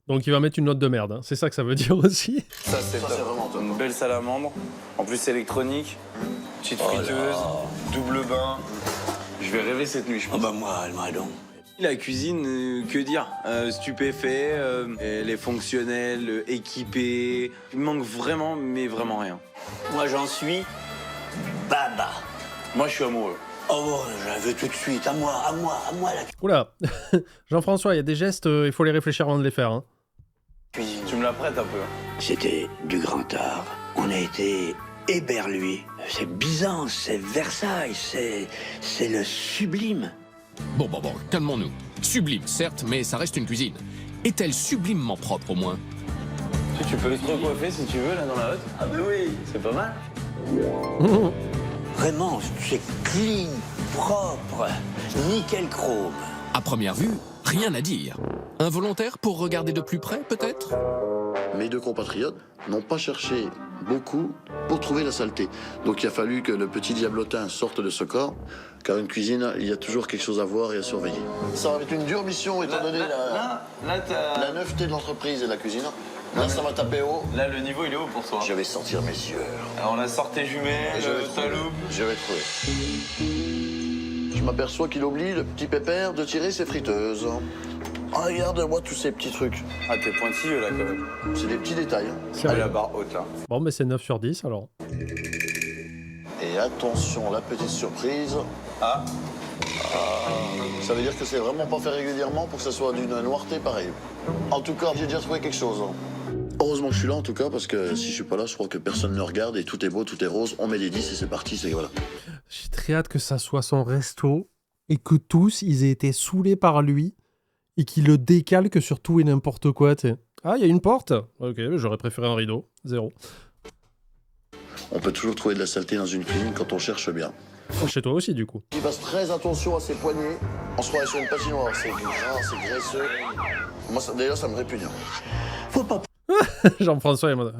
Donc il va mettre une note de merde. Hein. C'est ça que ça veut dire aussi. Ça, c'est vraiment top. Une belle salamandre. En plus, électronique. Petite friteuse. Double bain. Je vais rêver cette nuit, je pense. Oh bah moi, elle m'a donc. La cuisine, que dire, stupéfait, elle est fonctionnelle, équipée. Il me manque vraiment, mais vraiment rien. Moi, j'en suis baba. Moi, je suis amoureux. Oh, je la veux tout de suite. À moi la Oula. Jean-François, il y a des gestes, il faut les réfléchir avant de les faire. Hein. cuisine. Tu me la prêtes un peu. C'était du grand art. On a été éberlués. C'est Byzance, c'est Versailles, c'est le sublime. Bon, calmons-nous. Sublime, certes, mais ça reste une cuisine. Est-elle sublimement propre, au moins? Tu peux te recoiffer si tu veux, là, dans la hotte. Ah bah oui, c'est pas mal. Vraiment, c'est clean, propre, nickel chrome. À première vue, rien à dire. Involontaire pour regarder de plus près, peut-être? Mes deux compatriotes n'ont pas cherché beaucoup pour trouver la saleté. Donc il a fallu que le petit diablotin sorte de ce corps, car une cuisine, il y a toujours quelque chose à voir et à surveiller. Ça va être une dure mission, étant donné la neufeté de l'entreprise et de la cuisine. Là, ça va taper haut. Là, le niveau, il est haut pour toi. Je vais sortir mes yeux. Alors, on a sorti jumelles, ta loupe. Je vais trouver. Je m'aperçois qu'il oublie le petit pépère de tirer ses friteuses. Oh, regarde-moi tous ces petits trucs. Ah, t'es pointilleux, là, quand même. C'est des petits détails. Ah, la barre haute, là. Bon, mais c'est 9 sur 10 alors. Et attention, la petite surprise. Ah. Ça veut dire que c'est vraiment pas fait régulièrement pour que ça soit d'une noirté pareille. En tout cas, j'ai déjà trouvé quelque chose. Heureusement que je suis là en tout cas, parce que si je suis pas là, je crois que personne ne regarde et tout est beau, tout est rose. On met les 10 et c'est parti, c'est voilà. J'ai très hâte que ça soit son resto et que tous, ils aient été saoulés par lui et qu'il le décalque sur tout et n'importe quoi, tu sais. Ah, il y a une porte. Ok, j'aurais préféré un rideau. 0. On peut toujours trouver de la saleté dans une cuisine quand on cherche bien. Chez toi aussi, du coup. Il fasse très attention à ses poignets. On se croirait sur une patinoire, c'est gras, c'est graisseux. Moi, d'ailleurs, ça me répugne. Faut pas Jean-François est en mode...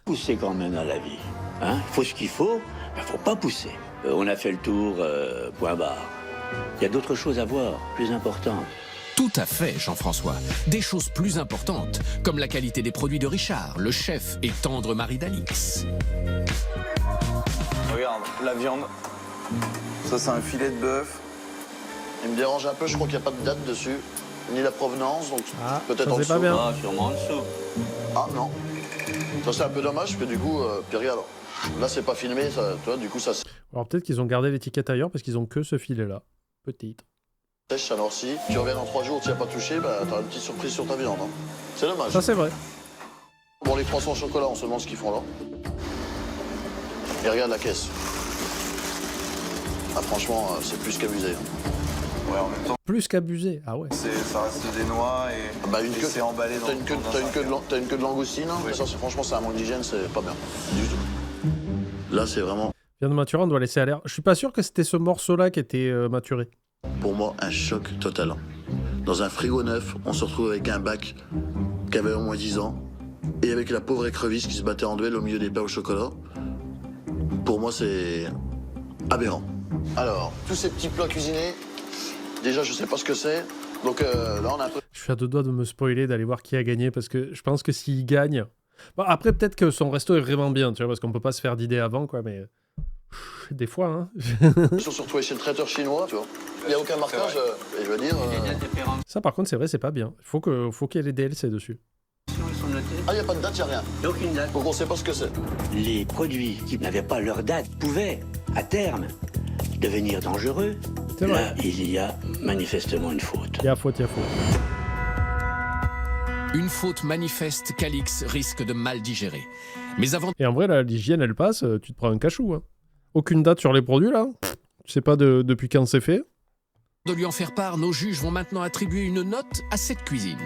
pousser quand même dans la vie. Hein? Il faut ce qu'il faut, mais faut pas pousser. On a fait le tour, point barre. Il y a d'autres choses à voir, plus importantes. Tout à fait, Jean-François. Des choses plus importantes, comme la qualité des produits de Richard, le chef et tendre mari d'Alix. Regarde, la viande. Ça, c'est un filet de bœuf. Il me dérange un peu, je crois qu'il n'y a pas de date dessus, ni la provenance, donc Ah, peut-être ça, en c'est pas dessous. bien. Ah, sûrement en dessous. Ah non. Ça c'est un peu dommage, parce que du coup, puis regarde, là c'est pas filmé, ça, tu vois, du coup ça Alors peut-être qu'ils ont gardé l'étiquette ailleurs parce qu'ils ont que ce filet-là. Peut-être. sèche, alors si tu reviens dans 3 jours, tu n'y as pas touché, bah t'as une petite surprise sur ta viande. Hein. C'est dommage. Ça, c'est vrai. Bon, les croissants au chocolat, on se demande ce qu'ils font là. Et regarde la caisse. Ah franchement, c'est plus qu'abusé. Hein. Ouais, en même temps, Plus qu'abusé. Ah ouais. ça reste des noix et, Bah, une et queue- c'est emballé dans T'as une queue, dans un t'as une queue sac. t'as une queue de langoustine, hein. Oui. Ça, franchement, c'est un manque d'hygiène, c'est pas bien. Du tout. Là, c'est vraiment, Viande maturée, on doit laisser à l'air. Je suis pas sûr que c'était ce morceau-là qui était maturé. pour moi, un choc total. Dans un frigo neuf, on se retrouve avec un bac qui avait au moins 10 ans, et avec la pauvre écrevisse qui se battait en duel au milieu des pains au chocolat. Pour moi, c'est aberrant. Alors, tous ces petits plats cuisinés, déjà, je sais pas ce que c'est. Donc là, on a un peu... Je suis à deux doigts de me spoiler, d'aller voir qui a gagné, parce que je pense que s'il gagne... Bon, après, peut-être que son resto est vraiment bien, tu vois, parce qu'on peut pas se faire d'idées avant, quoi, mais... Des fois, hein. Ils sont surtout chez le traiteur chinois, tu vois. Il n'y a aucun marquage, et je veux dire... Ça, par contre, c'est vrai, c'est pas bien. Faut qu'il y ait les DLC dessus. Ah, il n'y a pas de date, il n'y a rien. Aucune date. Donc on sait pas ce que c'est. Les produits qui n'avaient pas leur date pouvaient, à terme, devenir dangereux. C'est Là, vrai. il y a manifestement une faute. Il y a faute, il y a faute. Une faute manifeste qu'Alix risque de mal digérer. Mais avant Et en vrai, là, l'hygiène, elle passe, tu te prends un cachou, hein. Aucune date sur les produits, là. Tu sais pas depuis quand c'est fait. de lui en faire part, nos juges vont maintenant attribuer une note à cette cuisine.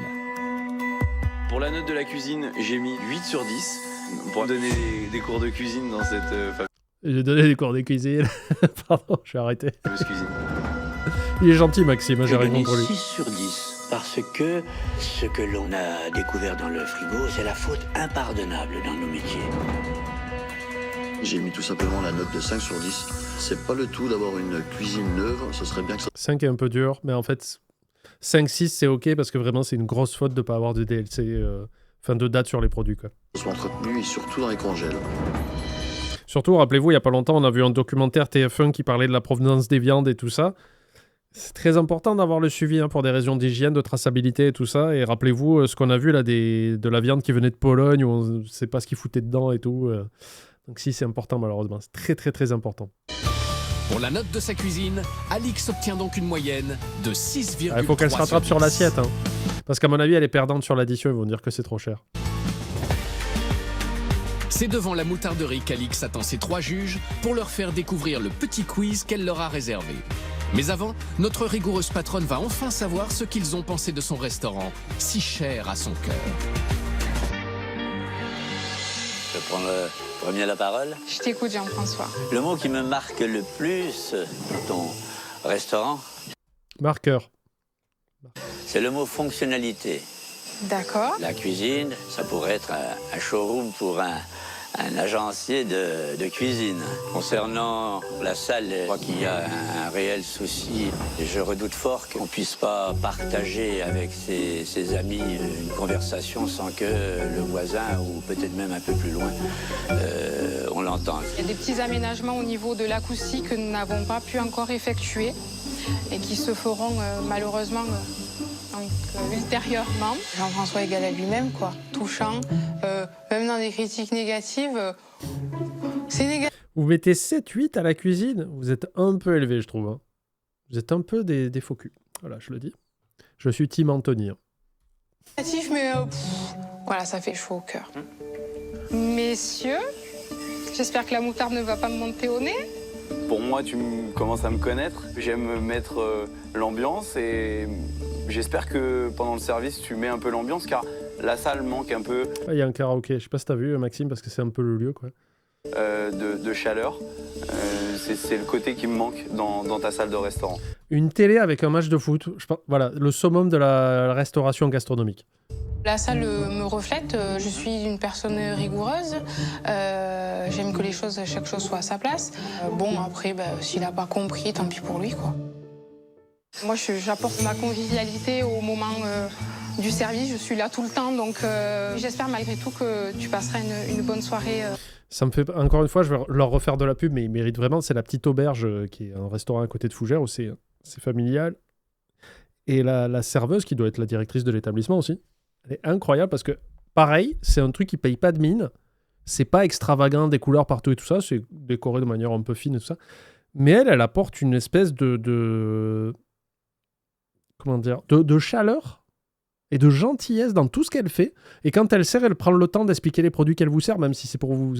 Pour la note de la cuisine, j'ai mis 8 sur 10. Pour donner des cours de cuisine dans cette J'ai donné des cours de cuisine. Pardon, je vais arrêter. fameuse cuisine. Il est gentil, Maxime, j'ai J'ai rien donné contre lui. 6 sur 10, parce que ce que l'on a découvert dans le frigo, c'est la faute impardonnable dans nos métiers. J'ai mis tout simplement la note de 5 sur 10. C'est pas le tout d'avoir une cuisine neuve, ce serait bien que ça 5 est un peu dur, mais en fait, 5-6 c'est ok parce que vraiment c'est une grosse faute de pas avoir de DLC, enfin de date sur les produits, quoi. soit entretenu, et surtout dans les congèles. Surtout, rappelez-vous, il y a pas longtemps, on a vu un documentaire TF1 qui parlait de la provenance des viandes et tout ça. C'est très important d'avoir le suivi pour des raisons d'hygiène, de traçabilité et tout ça. Et rappelez-vous ce qu'on a vu là de la viande qui venait de Pologne où on ne sait pas ce qu'ils foutaient dedans et tout. Donc si, c'est important malheureusement. C'est très très très important. Pour la note de sa cuisine, Alix obtient donc une moyenne de 6,3 Il faut qu'elle se rattrape sur 10. l'assiette. Hein. Parce qu'à mon avis, elle est perdante sur l'addition. Ils vont dire que c'est trop cher. C'est devant la moutarderie qu'Alix attend ses 3 juges pour leur faire découvrir le petit quiz qu'elle leur a réservé. Mais avant, notre rigoureuse patronne va enfin savoir ce qu'ils ont pensé de son restaurant, si cher à son cœur. Je prends le premier la parole. Je t'écoute, Jean-François. Le mot qui me marque le plus dans ton restaurant, Marqueur. c'est le mot fonctionnalité. D'accord. La cuisine, ça pourrait être un showroom pour un agencier de cuisine. Concernant la salle, je crois qu'il y a un réel souci. Je redoute fort qu'on ne puisse pas partager avec ses amis une conversation sans que le voisin, ou peut-être même un peu plus loin, on l'entende. Il y a des petits aménagements au niveau de l'acoustique que nous n'avons pas pu encore effectuer et qui se feront malheureusement ultérieurement. Jean-François égal à lui-même, quoi. Touchant. Même dans des critiques négatives, c'est négatif. Vous mettez 7-8 à la cuisine, vous êtes un peu élevé, je trouve. Hein. Vous êtes un peu des faux culs. Voilà, je le dis. Je suis team Anthony. Hein. Mais voilà, ça fait chaud au cœur. Messieurs, j'espère que la moutarde ne va pas me monter au nez. Pour moi, tu commences à me connaître. J'aime mettre l'ambiance et j'espère que pendant le service, tu mets un peu l'ambiance car la salle manque un peu. Ah, il y a un karaoké. Je sais pas si t'as vu, Maxime, parce que c'est un peu le lieu, quoi. de chaleur. C'est le côté qui me manque dans ta salle de restaurant. Une télé avec un match de foot. Je pense, voilà, le summum de la restauration gastronomique. La salle me reflète, je suis une personne rigoureuse, j'aime que chaque chose soit à sa place. Bon, après, s'il n'a pas compris, tant pis pour lui, quoi. Moi, j'apporte ma convivialité au moment du service, je suis là tout le temps, donc j'espère malgré tout que tu passeras une bonne soirée. Ça me fait, encore une fois, je vais leur refaire de la pub, mais ils méritent vraiment. C'est la Petite Auberge, qui est un restaurant à côté de Fougères, où c'est familial. Et la serveuse, qui doit être la directrice de l'établissement aussi, elle est incroyable parce que, pareil, c'est un truc qui paye pas de mine. C'est pas extravagant, des couleurs partout et tout ça. C'est décoré de manière un peu fine et tout ça. Mais elle apporte une espèce de comment dire, de chaleur et de gentillesse dans tout ce qu'elle fait. Et quand elle sert, elle prend le temps d'expliquer les produits qu'elle vous sert, même si c'est pour vous...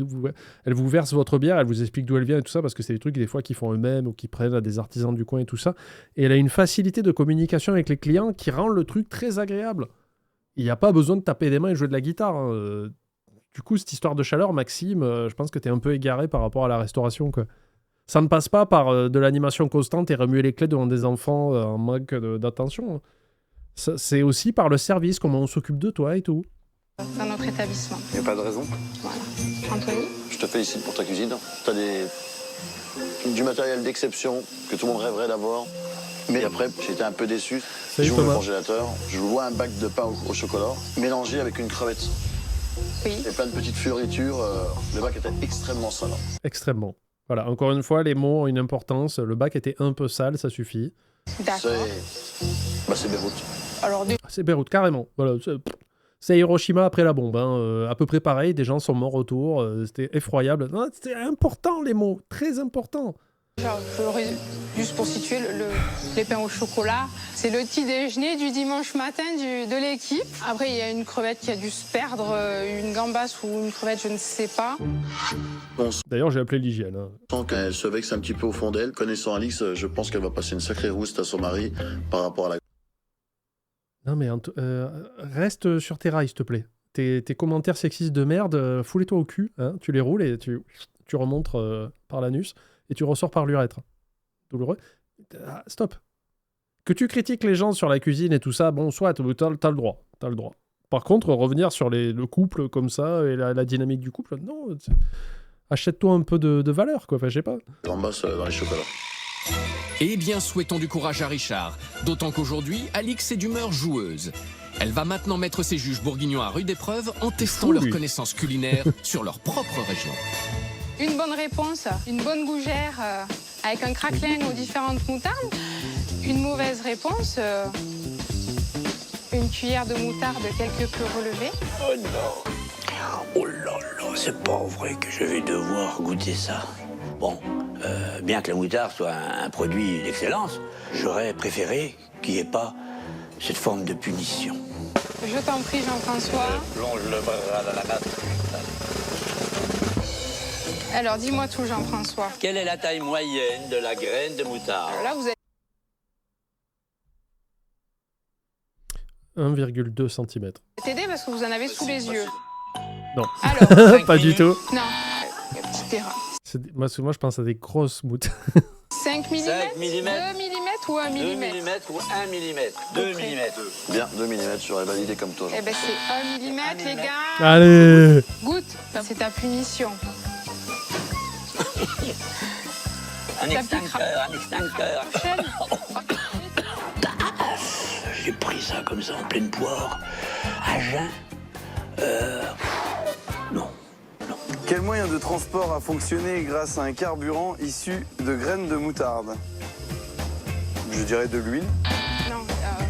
Elle vous verse votre bière, elle vous explique d'où elle vient et tout ça, parce que c'est des trucs des fois qu'ils font eux-mêmes ou qu'ils prennent à des artisans du coin et tout ça. Et elle a une facilité de communication avec les clients qui rend le truc très agréable. Il n'y a pas besoin de taper des mains et jouer de la guitare. Hein. Du coup, cette histoire de chaleur, Maxime, je pense que tu es un peu égaré par rapport à la restauration, quoi. Ça ne passe pas par de l'animation constante et remuer les clés devant des enfants en manque d'attention. C'est aussi par le service, comment on s'occupe de toi et tout. Dans notre établissement. Il n'y a pas de raison. Voilà. Anthony ? Je te félicite pour ta cuisine. Tu as du matériel d'exception que tout le monde rêverait d'avoir. Mais après, j'étais un peu déçu. J'ouvre le congélateur, je vois un bac de pain au chocolat mélangé avec une crevette. Oui. Et plein de petites fioritures. Le bac était extrêmement sale. Extrêmement. Voilà, encore une fois, les mots ont une importance. Le bac était un peu sale, ça suffit. D'accord. C'est Beyrouth. Alors, c'est Beyrouth, carrément. Voilà, c'est Hiroshima après la bombe. Hein. À peu près pareil, des gens sont morts autour. C'était effroyable. Non, c'était important, les mots. Très important. Juste pour situer, les pains au chocolat, c'est le petit déjeuner du dimanche matin de l'équipe. Après, il y a une crevette qui a dû se perdre, une gambasse ou une crevette, je ne sais pas. D'ailleurs, j'ai appelé l'hygiène. Hein. Quand elle se vexe un petit peu au fond d'elle, connaissant Alix, je pense qu'elle va passer une sacrée rouste à son mari par rapport à la... Non mais reste sur tes rails, s'il te plaît. Tes commentaires sexistes de merde, foulez-toi au cul. Hein, tu les roules et tu remontes par l'anus. Et tu ressors par l'urètre. Douloureux. Stop. Que tu critiques les gens sur la cuisine et tout ça, bon, soit, t'as le droit. T'as le droit. Par contre, revenir sur le couple comme ça et la dynamique du couple, non. Achète-toi un peu de valeur, quoi. Enfin, je sais pas. Gambasse dans les chocolats. Eh bien, souhaitons du courage à Richard. D'autant qu'aujourd'hui, Alix est d'humeur joueuse. Elle va maintenant mettre ses juges bourguignons à rude épreuve en testant leurs connaissances culinaires sur leur propre région. Une bonne réponse, une bonne gougère avec un craquelin aux différentes moutardes. Une mauvaise réponse, une cuillère de moutarde quelque peu relevée. Oh non. Oh là là, c'est pas vrai que je vais devoir goûter ça. Bon, bien que la moutarde soit un produit d'excellence, j'aurais préféré qu'il n'y ait pas cette forme de punition. Je t'en prie, Jean-François. Plonge le bras dans la main. Alors, dis-moi tout, Jean-François. Quelle est la taille moyenne de la graine de moutarde? Là, vous êtes... 1,2 cm. T'aider parce que vous en avez sous les yeux. Non. Alors, pas du tout. Non. Petite erreur. Moi, je pense à des grosses moutardes. 5 mm, 2 mm ou 1 mm? 2 mm ou 1 mm? 2 mm. Bien, 2 mm, j'aurais validé comme toi. Eh ben, c'est 1 mm, les gars. Allez. Goûte, c'est ta punition. Un extincteur. J'ai pris ça comme ça en pleine poire, à jeun. Non. Quel moyen de transport a fonctionné grâce à un carburant issu de graines de moutarde? Je dirais de l'huile. Non,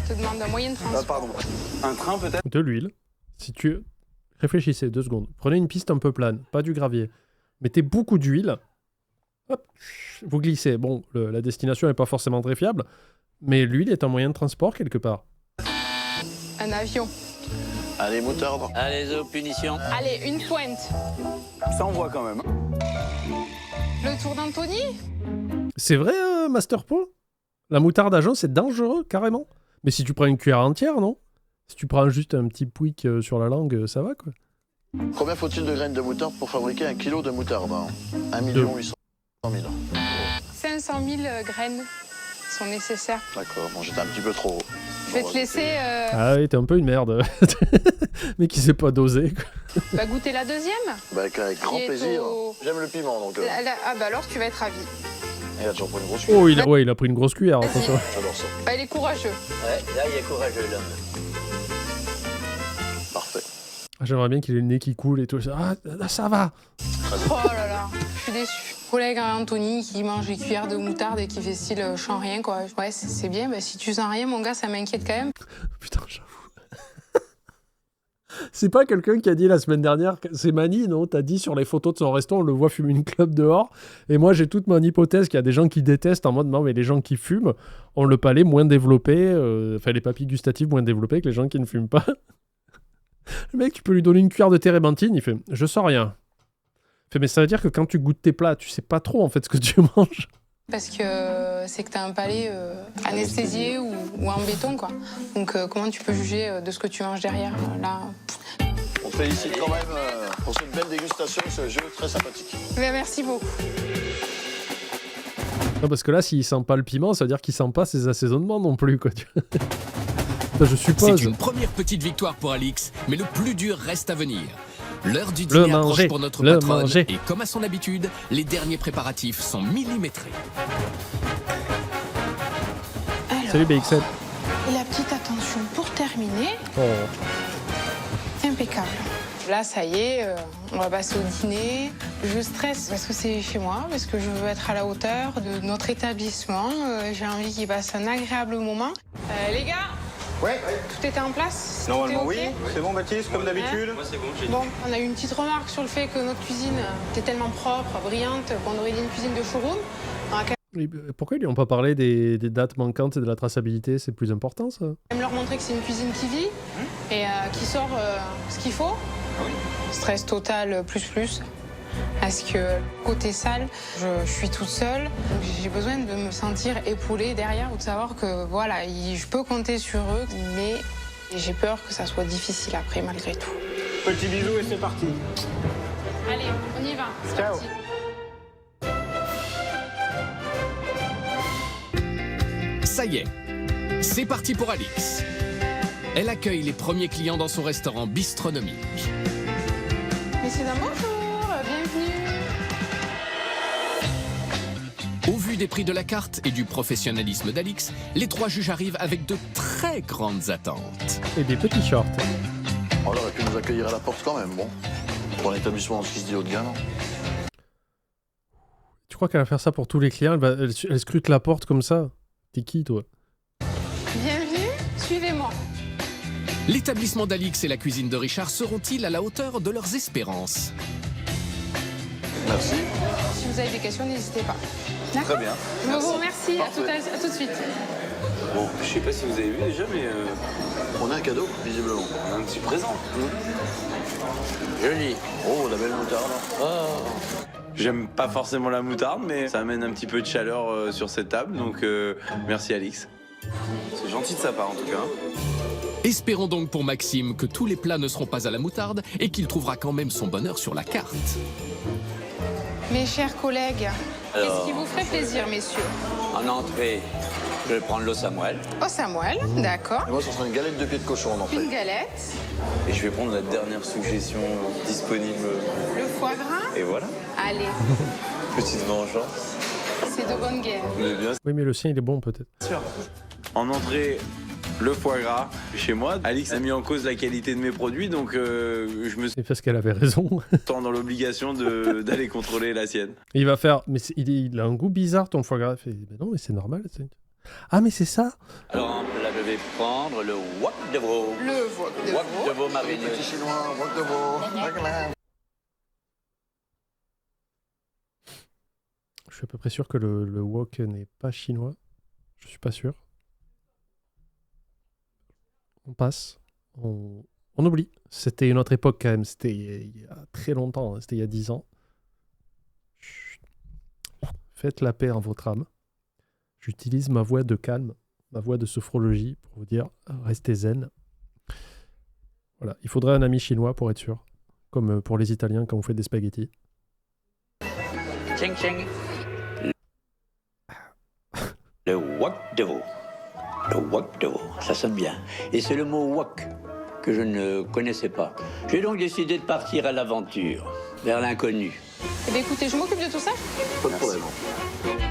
te demande un moyen de transport. Ah, pardon. Un train peut-être? De l'huile. Si tu réfléchissez 2 secondes. Prenez une piste un peu plane, pas du gravier. Mettez beaucoup d'huile. Hop, vous glissez. Bon, la destination n'est pas forcément très fiable, mais l'huile est un moyen de transport quelque part. Un avion. Allez, moutarde. Allez, aux punitions. Allez, une pointe. Ça envoie quand même. Le tour d'Anthony? C'est vrai, Master Po? La moutarde à jaune, c'est dangereux, carrément. Mais si tu prends une cuillère entière, non? Si tu prends juste un petit pouic sur la langue, ça va, quoi. Combien faut-il de graines de moutarde pour fabriquer 1 kilo de moutarde? 1 800 000. 500 000 graines sont nécessaires. D'accord, bon, j'étais un petit peu trop haut. Je vais te laisser Ah oui, t'es un peu une merde. Mais qui sait pas doser. Quoi. goûter la deuxième. Bah, avec grand Qui est plaisir. au- J'aime le piment, donc... Ah bah alors tu vas être ravi. Il a toujours pris une grosse cuillère. Oh, il a pris une grosse cuillère. Attention. J'adore ça. Bah, il est courageux. Ouais, là, il est courageux, l'homme. Parfait. J'aimerais bien qu'il ait le nez qui coule et tout. Ah, ça va. Oh là là, je suis déçue. Collègue Anthony qui mange les cuillères de moutarde et qui fait style je sens rien quoi. Ouais, c'est bien, bah si tu sens rien, mon gars, ça m'inquiète quand même. Putain, j'avoue. C'est pas quelqu'un qui a dit la semaine dernière, c'est Mani, non? T'as dit sur les photos de son resto, on le voit fumer une clope dehors. Et moi, j'ai toute mon hypothèse qu'il y a des gens qui détestent en mode non, mais les gens qui fument ont le palais moins développé, enfin les papilles gustatives moins développées que les gens qui ne fument pas. Le mec, tu peux lui donner une cuillère de térébenthine, il fait je sens rien. Il fait mais ça veut dire que quand tu goûtes tes plats, tu sais pas trop en fait ce que tu manges. Parce que c'est que t'as un palais anesthésié ou en béton quoi. Donc comment tu peux juger de ce que tu manges derrière là? On te félicite quand même pour cette belle dégustation, ce jeu très sympathique. Mais merci beaucoup. Non, parce que là, s'il sent pas le piment, ça veut dire qu'il sent pas ses assaisonnements non plus, quoi. Enfin, je suppose. C'est une première petite victoire pour Alix, mais le plus dur reste à venir. L'heure du dîner approche pour notre patronne, et comme à son habitude, les derniers préparatifs sont millimétrés. Alors, Salut BXL. et la petite attention pour terminer, Oh. impeccable. Là, ça y est, on va passer au dîner. Je stresse parce que c'est chez moi, parce que je veux être à la hauteur de notre établissement. J'ai envie qu'ils passent un agréable moment. Les gars, Ouais, tout était en place? normalement Tout est oui. ok C'est bon, Baptiste, comme d'habitude. Moi, c'est bon, j'ai Bon, on a eu une petite remarque sur le fait que notre cuisine était tellement propre, brillante, qu'on aurait dit une cuisine de showroom. On va quand Et pourquoi ils lui ont pas parlé des dates manquantes et de la traçabilité? C'est plus important, ça. même leur montrer que c'est une cuisine qui vit et qui sort ce qu'il faut. Stress total plus. Parce que côté salle, je suis toute seule. Donc j'ai besoin de me sentir épaulée derrière ou de savoir que voilà, je peux compter sur eux. Mais j'ai peur que ça soit difficile après malgré tout. Petit bisou et c'est parti. Allez, on y va. C'est Ciao. parti. Ça y est, c'est parti pour Alix. Elle accueille les premiers clients dans son restaurant bistronomique. Messieurs, dames, bonjour, bienvenue. Au vu des prix de la carte et du professionnalisme d'Alix, les trois juges arrivent avec de très grandes attentes. Et des petits shorts. On aurait pu nous accueillir à la porte quand même, bon. Pour un établissement qui se dit haut de gamme. Tu crois qu'elle va faire ça pour tous les clients? Elle scrute la porte comme ça? T'es qui, toi? Bienvenue, suivez-moi. L'établissement d'Alix et la cuisine de Richard seront-ils à la hauteur de leurs espérances? Merci. Si vous avez des questions, n'hésitez pas. D'accord. Très bien. Je vous remercie. À tout de suite. Bon, je sais pas si vous avez vu déjà, mais On a un cadeau, visiblement. on a un petit présent. Joli. Oh, la belle moutarde. J'aime pas forcément la moutarde, mais ça amène un petit peu de chaleur sur cette table, donc merci Alix. C'est gentil de sa part en tout cas. Espérons donc pour Maxime que tous les plats ne seront pas à la moutarde et qu'il trouvera quand même son bonheur sur la carte. Mes chers collègues, Alors. qu'est-ce qui vous ferait plaisir, messieurs? En entrée, je vais prendre l'eau Samuel. Oh, Samuel, d'accord. Et moi, ce sera une galette de pied de cochon en entrée. Une galette, Et je vais prendre la dernière suggestion disponible. le foie gras. Et voilà, Allez, petite vengeance. c'est de bonne guerre. Mais bien Oui, mais le sien, il est bon, peut-être. sûr. En entrée, le foie gras. Chez moi, Alix a mis en cause la qualité de mes produits, donc je me C'est parce qu'elle avait raison. sens dans l'obligation d'aller contrôler la sienne. Il va faire... Mais il a un goût bizarre, ton foie gras. Il fait, mais non, mais c'est normal. Ah, mais c'est ça? Alors, là, je vais prendre le wok de veau. Le wok de Wok veau. de veau mariné. Petit chinois, wok de veau. Je suis à peu près sûr que le wok n'est pas chinois. Je suis pas sûr. On passe. On oublie. C'était une autre époque quand même. C'était il y a très longtemps. C'était il y a 10 ans. Chut. Faites la paix en votre âme. J'utilise ma voix de calme, ma voix de sophrologie pour vous dire restez zen. Voilà. Il faudrait un ami chinois pour être sûr Comme pour les Italiens quand vous faites des spaghettis. Ching ching. Le wok de veau. Le wok de veau, ça sonne bien. Et c'est le mot wok que je ne connaissais pas. J'ai donc décidé de partir à l'aventure, vers l'inconnu. Eh bien, écoutez, je m'occupe de tout ça. Pas de problème.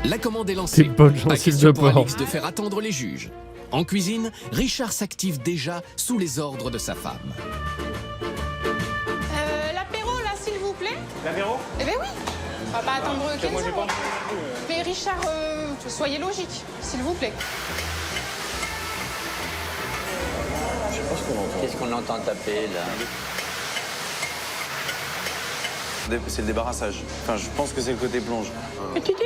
La commande est lancée. C'est bonne Pas gencive question de pour porc. Alix de faire attendre les juges. En cuisine, Richard s'active déjà sous les ordres de sa femme. L'apéro, là, s'il vous plaît. L'apéro? Eh bien oui. On va pas attendre 15 moi, j'ai euros. pas- Mais Richard, soyez logique, s'il vous plaît. Qu'est-ce qu'on entend taper là? C'est le débarrassage. Enfin, je pense que c'est le côté plonge. Qu'est-ce qu'il dit?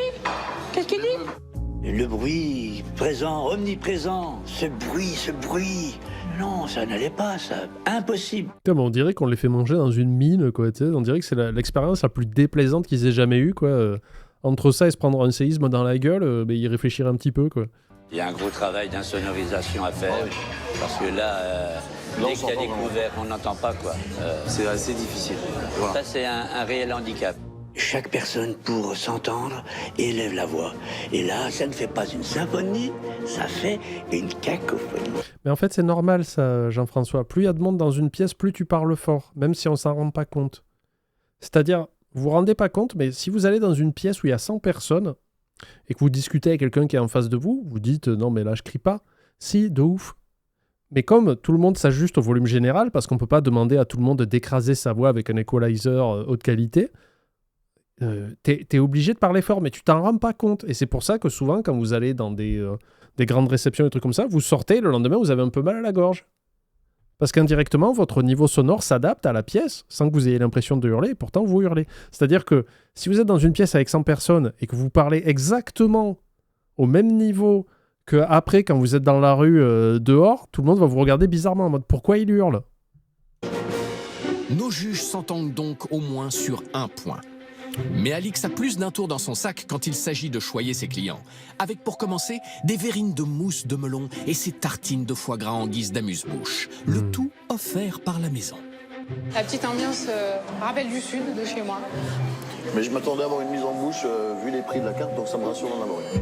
Qu'est-ce qu'il dit? Le bruit présent, omniprésent. Ce bruit. Non, ça n'allait pas, ça. Impossible. Putain, mais on dirait qu'on les fait manger dans une mine, quoi. Tu sais, on dirait que c'est l'expérience la plus déplaisante qu'ils aient jamais eue, quoi. Entre ça et se prendre un séisme dans la gueule, ils réfléchiraient un petit peu, quoi. Il y a un gros travail d'insonorisation à faire. Parce que là, dès qu'il y a des couverts, on n'entend pas, quoi. C'est assez difficile. Voilà. Ça, c'est un réel handicap. Chaque personne, pour s'entendre, élève la voix. Et là, ça ne fait pas une symphonie, ça fait une cacophonie. Mais en fait, c'est normal, ça, Jean-François. Plus il y a de monde dans une pièce, plus tu parles fort, même si on s'en rend pas compte. C'est-à-dire, vous vous rendez pas compte, mais si vous allez dans une pièce où il y a 100 personnes et que vous discutez avec quelqu'un qui est en face de vous, vous dites « Non, mais là, je crie pas. » Si, de ouf. Mais comme tout le monde s'ajuste au volume général, parce qu'on peut pas demander à tout le monde d'écraser sa voix avec un equalizer haute qualité, t'es obligé de parler fort, mais tu t'en rends pas compte. Et c'est pour ça que souvent, quand vous allez dans des grandes réceptions, des trucs comme ça, vous sortez, le lendemain, vous avez un peu mal à la gorge. Parce qu'indirectement, votre niveau sonore s'adapte à la pièce, sans que vous ayez l'impression de hurler, et pourtant vous hurlez. C'est-à-dire que si vous êtes dans une pièce avec 100 personnes, et que vous parlez exactement au même niveau qu'après, quand vous êtes dans la rue dehors, tout le monde va vous regarder bizarrement, en mode « Pourquoi il hurle ?» Nos juges s'entendent donc au moins sur un point. Mais Alix a plus d'un tour dans son sac quand il s'agit de choyer ses clients. Avec pour commencer des verrines de mousse de melon et ses tartines de foie gras en guise d'amuse-bouche. Le tout offert par la maison. La petite ambiance rappelle du sud de chez moi. Mais je m'attendais à avoir une mise en bouche vu les prix de la carte, donc ça me rassure d'en avoir une.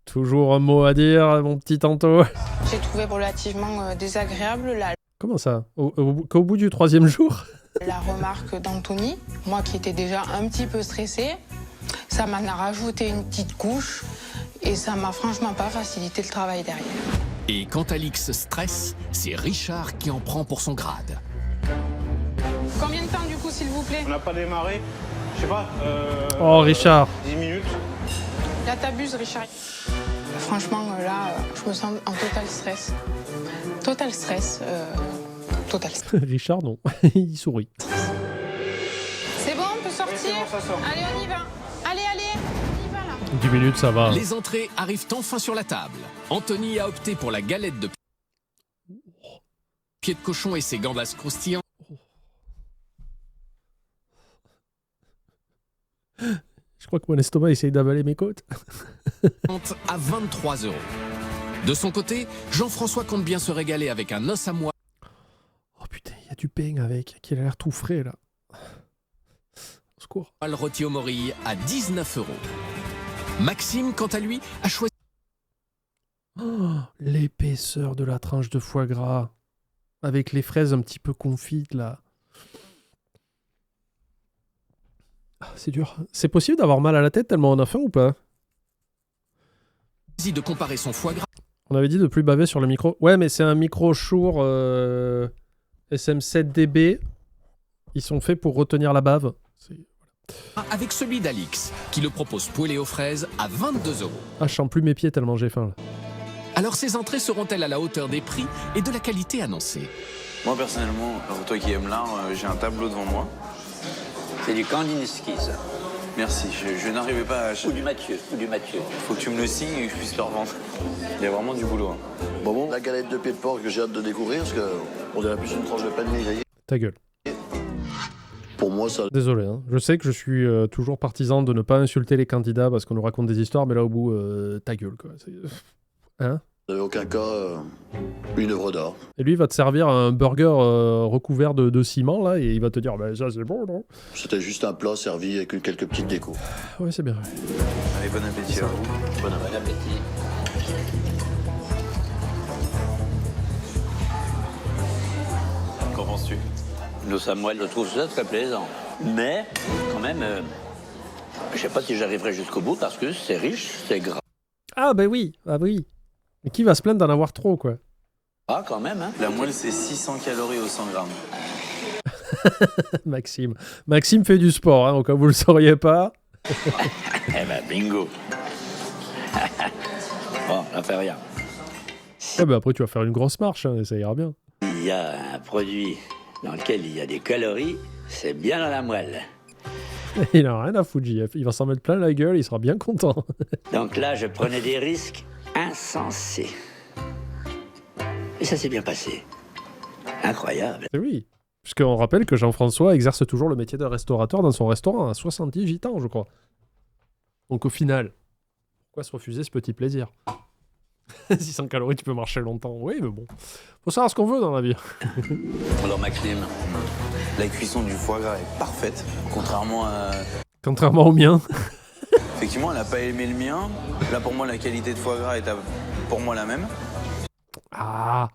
Toujours un mot à dire, mon petit Tanto. J'ai trouvé relativement désagréable Comment ça Qu'au bout du 3e jour la remarque d'Anthony, moi qui étais déjà un petit peu stressée, ça m'en a rajouté une petite couche et ça m'a franchement pas facilité le travail derrière. Et quand Alix stresse, c'est Richard qui en prend pour son grade. Combien de temps du coup, s'il vous plaît? On n'a pas démarré, je sais pas. Oh, Richard. 10 minutes. Là, t'abuses, Richard. Franchement, là, je me sens en total stress. Total stress. Total stress. Richard, non. Il sourit. C'est bon, on peut sortir? C'est bon, ça sort. Allez, on y va. Allez, on y va là. 10 minutes, ça va. Les entrées arrivent enfin sur la table. Anthony a opté pour la galette de pied de cochon et ses gambas croustillants. Je crois que mon estomac essaye d'avaler mes côtes. À 23 €. De son côté, Jean-François compte bien se régaler avec un os à moelle. Oh putain, il y a du pain avec, qui a l'air tout frais là. Au secours. Rôti au morille à 19 €. Maxime, quant à lui, a choisi Oh, l'épaisseur de la tranche de foie gras. Avec les fraises un petit peu confites là. Ah, c'est dur. C'est possible d'avoir mal à la tête tellement on a faim ou pas? de comparer son foie gras On avait dit de plus baver sur le micro. Ouais, mais c'est un micro Shure SM7DB. Ils sont faits pour retenir la bave. avec celui d'Alix, qui le propose poêlé aux fraises à 22 €. Ah, je sens plus mes pieds tellement j'ai faim là. Alors ces entrées seront-elles à la hauteur des prix et de la qualité annoncée? Moi, personnellement, pour toi qui aimes l'art, j'ai un tableau devant moi. C'est du Kandinsky, ça. Merci, je n'arrivais pas à... Ou du Mathieu. Faut que tu me le signes et que je puisse le revendre. Il y a vraiment du boulot. Bon, la galette de pied de porc que j'ai hâte de découvrir, parce qu'on dirait plus une tranche de pain grillé. Ta gueule. Pour moi, ça... Désolé, hein. Je sais que je suis toujours partisan de ne pas insulter les candidats parce qu'on nous raconte des histoires, mais là au bout, ta gueule quoi. Hein? Aucun cas, une œuvre d'art. Et lui, il va te servir un burger recouvert de ciment, là, et il va te dire, bah ça c'est bon, non? C'était juste un plat servi avec quelques petites décos. Ouais, c'est bien. Allez, bon appétit à vous. Bon appétit. Qu'en penses-tu? Le Samuel, je trouve ça très plaisant. Mais, quand même, je sais pas si j'arriverai jusqu'au bout parce que c'est riche, c'est gras. Ah, bah oui, ah oui. Mais qui va se plaindre d'en avoir trop, quoi? Ah, quand même, hein. La moelle, c'est 600 calories au 100 grammes. Maxime. Maxime fait du sport, hein, au cas où vous le sauriez pas. Eh ben, bingo. Bon, ça fait rien. Ouais, bah après, tu vas faire une grosse marche, hein, et ça ira bien. Il y a un produit dans lequel il y a des calories, c'est bien dans la moelle. Il a rien à foutre, JF. Il va s'en mettre plein la gueule, il sera bien content. Donc là, je prenais des risques insensés. Et ça s'est bien passé. Incroyable. Et oui. Puisqu'on rappelle que Jean-François exerce toujours le métier de restaurateur dans son restaurant à 78 ans, je crois. Donc au final, pourquoi se refuser ce petit plaisir? 600 calories, tu peux marcher longtemps. Oui, mais bon. Faut savoir ce qu'on veut dans la vie. Alors Maxime, La cuisson du foie gras est parfaite, contrairement à... Contrairement au mien. Effectivement, elle n'a pas aimé le mien. Là, pour moi, la qualité de foie gras est pour moi la même. Ah.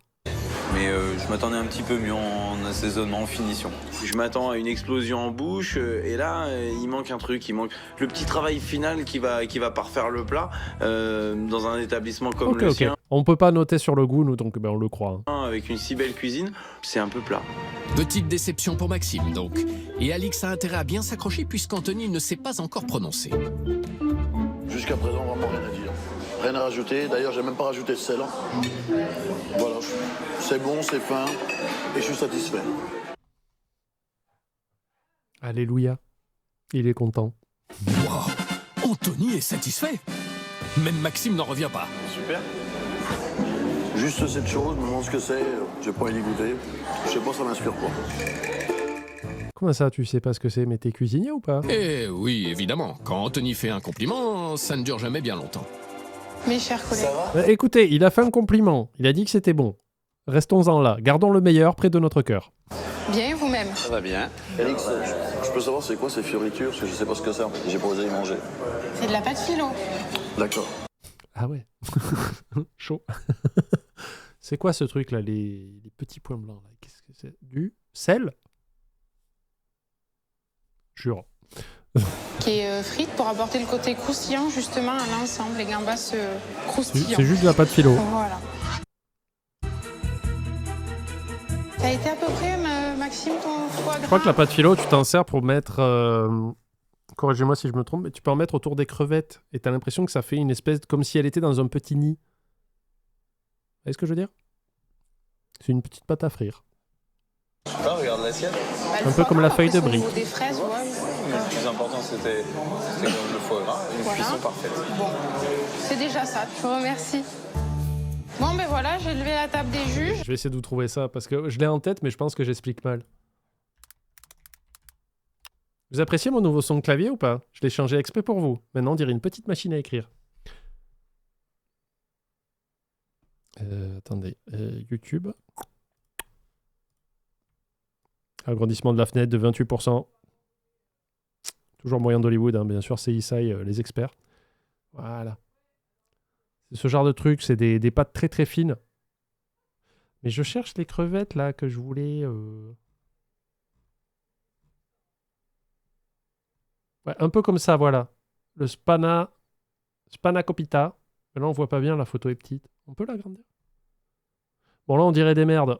Mais je m'attendais un petit peu mieux en assaisonnement, en finition. Je m'attends à une explosion en bouche, et là, il manque un truc. Il manque le petit travail final qui va parfaire le plat dans un établissement comme le sien. On peut pas noter sur le goût, nous, donc ben, on le croit. Hein. Avec une si belle cuisine, c'est un peu plat. Petite déception pour Maxime, donc. Et Alix a intérêt à bien s'accrocher puisqu'Anthony ne s'est pas encore prononcé. Jusqu'à présent, vraiment rien à dire. Rien à rajouter. D'ailleurs, j'ai même pas rajouté de sel. Voilà, c'est bon, c'est fin, et je suis satisfait. Alléluia. Il est content. Wow, Anthony est satisfait. Même Maxime n'en revient pas. Super. Juste cette chose, me demande ce que c'est, j'ai pas envie d'y goûter. Je sais pas, ça m'inspire quoi. Comment ça, tu sais pas ce que c'est, mais t'es cuisinier ou pas? Eh oui, évidemment. Quand Anthony fait un compliment, ça ne dure jamais bien longtemps. Mes chers collègues. Écoutez, il a fait un compliment. Il a dit que c'était bon. Restons-en là. Gardons le meilleur près de notre cœur. Bien, et vous-même? ça va bien. Alix, je peux savoir c'est quoi ces fioritures, parce que je sais pas ce que c'est. J'ai pas osé y manger. C'est de la pâte philo. D'accord. Ah ouais. Chaud. C'est quoi ce truc là, les petits points blancs là? Qu'est-ce que c'est? Du sel? Jure. Qui est frite pour apporter le côté croustillant justement à l'ensemble. Les gambas croustillants. C'est juste de la pâte philo. Voilà. Ça a été à peu près, Maxime, ton foie gras? Je crois que la pâte philo, tu t'en sers pour mettre... corrigez-moi si je me trompe, mais tu peux en mettre autour des crevettes. Et t'as l'impression que ça fait une espèce... comme si elle était dans un petit nid. Vous voyez ce que je veux dire? C'est une petite pâte à frire. Ah, regarde l'assiette. Bah, Un peu comme la feuille de après, brie. au niveau des fraises, ouais. Le plus important, c'était le foie gras. Une Voilà. cuisson parfaite. Bon, c'est déjà ça. Je vous remercie. Bon, ben voilà, j'ai levé la table des juges. Je vais essayer de vous trouver ça, parce que je l'ai en tête, mais je pense que j'explique mal. Vous appréciez mon nouveau son de clavier ou pas? Je l'ai changé exprès pour vous. Maintenant, on dirait une petite machine à écrire. Attendez. YouTube. Agrandissement de la fenêtre de 28%. Toujours moyen d'Hollywood, hein, bien sûr, c'est CSI, les experts. Voilà. C'est ce genre de truc, c'est des pâtes très très fines. Mais je cherche les crevettes là que je voulais... Ouais, un peu comme ça, voilà. Le spanakopita. Mais là, on voit pas bien, la photo est petite. On peut l'agrandir? Bon, là, on dirait des merdes.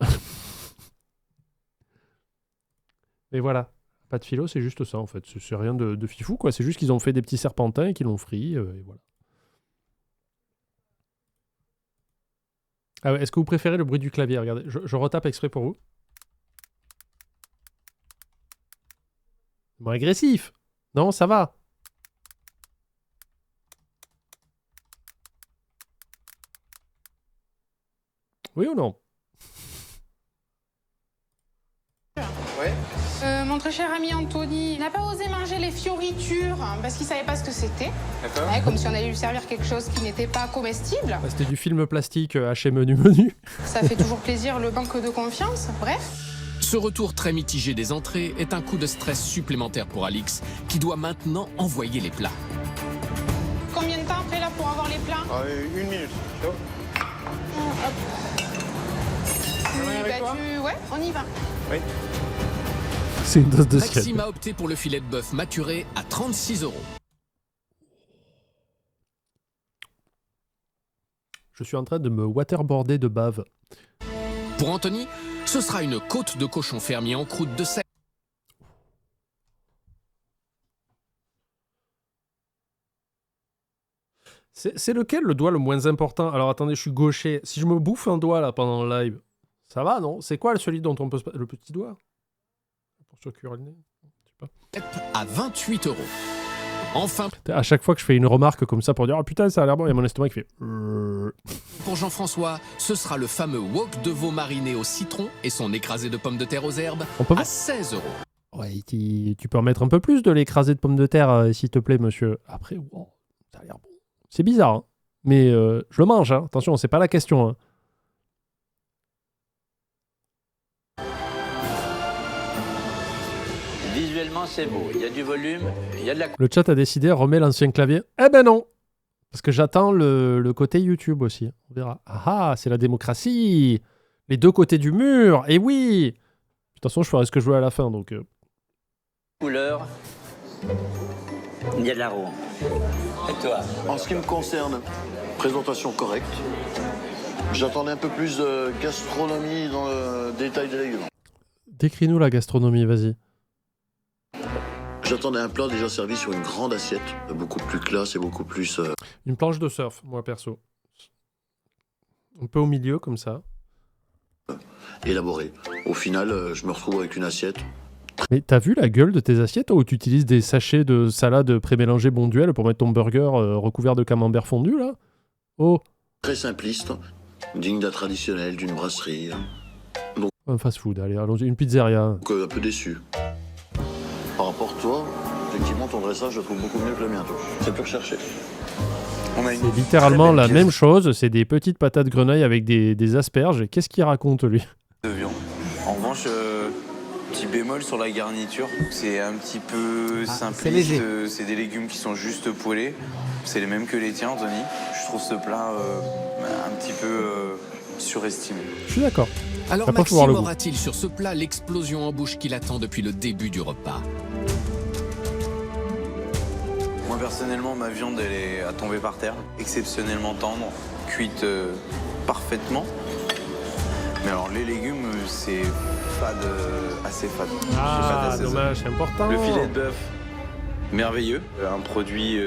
Mais voilà. Pas de philo, c'est juste ça, en fait. C'est rien de fifou, quoi. C'est juste qu'ils ont fait des petits serpentins et qu'ils l'ont frit, et voilà. Ah ouais, est-ce que vous préférez le bruit du clavier? Regardez, je retape exprès pour vous. Bon, agressif. Non, ça va. Oui ou non? Ouais. Mon très cher ami Anthony n'a pas osé manger les fioritures parce qu'il savait pas ce que c'était. D'accord. Ouais, comme si on allait lui servir quelque chose qui n'était pas comestible. Ah, c'était du film plastique haché menu. Ça fait toujours plaisir le manque de confiance. Bref. Ce retour très mitigé des entrées est un coup de stress supplémentaire pour Alix, qui doit maintenant envoyer les plats. Combien de temps après là pour avoir les plats? 1 minute. Ouais, on y va. C'est une dose de Maxime scalp. a opté pour le filet de bœuf maturé à 36 €. Je suis en train de me waterboarder de bave. Pour Anthony, ce sera une côte de cochon fermier en croûte de sel. C'est lequel le doigt le moins important? Alors attendez, je suis gaucher. Si je me bouffe un doigt là pendant le live, ça va, non? C'est quoi celui dont on peut se... Le petit doigt? Pour se cuire le nez? Je sais pas. À 28 €. Enfin, À chaque fois que je fais une remarque comme ça pour dire « Ah putain, ça a l'air bon », il y a mon estomac qui fait... pour Jean-François, ce sera le fameux wok de veau mariné au citron et son écrasé de pommes de terre aux herbes On peut à 16 €. Ouais, tu peux en mettre un peu plus de l'écrasé de pommes de terre, s'il te plaît, monsieur. Après, wow, ça a l'air bon. C'est bizarre, hein. Mais je le mange, hein. Attention, c'est pas la question, hein. Visuellement, c'est beau. Il y a du volume, il y a de la... Le chat a décidé, remet l'ancien clavier. Eh ben non! Parce que j'attends le côté YouTube aussi. On verra. Ah, c'est la démocratie! Les deux côtés du mur! Et oui! De toute façon, je ferai ce que je veux à la fin, donc... couleur, il y a de l'arôme. Et toi? En ce qui me concerne, présentation correcte. J'attendais un peu plus de gastronomie dans le détail des légumes. Décris-nous la gastronomie, vas-y. J'attendais un plat déjà servi sur une grande assiette, beaucoup plus classe et beaucoup plus Une planche de surf, moi, perso. Un peu au milieu, comme ça. élaboré. Au final, je me retrouve avec une assiette. Mais t'as vu la gueule de tes assiettes où tu utilises des sachets de salade pré-mélangée Bonduelle pour mettre ton burger recouvert de camembert fondu, là? Oh! Très simpliste, digne d'un traditionnel, d'une brasserie. Un fast-food, allez, allons-y. Une pizzeria. Donc un peu déçu. Par rapport à toi, effectivement, ton dressage, je le trouve beaucoup mieux que le mien, toi. C'est plus recherché. On a une C'est littéralement très belle la pièce même chose, c'est des petites patates grenaille avec des asperges. Qu'est-ce qu'il raconte, lui? de viande. En revanche, petit bémol sur la garniture, c'est un petit peu simpliste. léger. C'est des légumes qui sont juste poêlés. C'est les mêmes que les tiens, Anthony. Je trouve ce plat un petit peu surestimé. Je suis d'accord. Alors Après, faut voir Maxime le goût. aura-t-il sur ce plat l'explosion en bouche qu'il attend depuis le début du repas? Moi, personnellement, ma viande, elle est à tomber par terre. Exceptionnellement tendre, cuite parfaitement. Mais alors, les légumes, c'est fade, assez fade. J'ai pas Ah, d'assaisonnement. dommage, c'est important. Le filet de bœuf, merveilleux. Un produit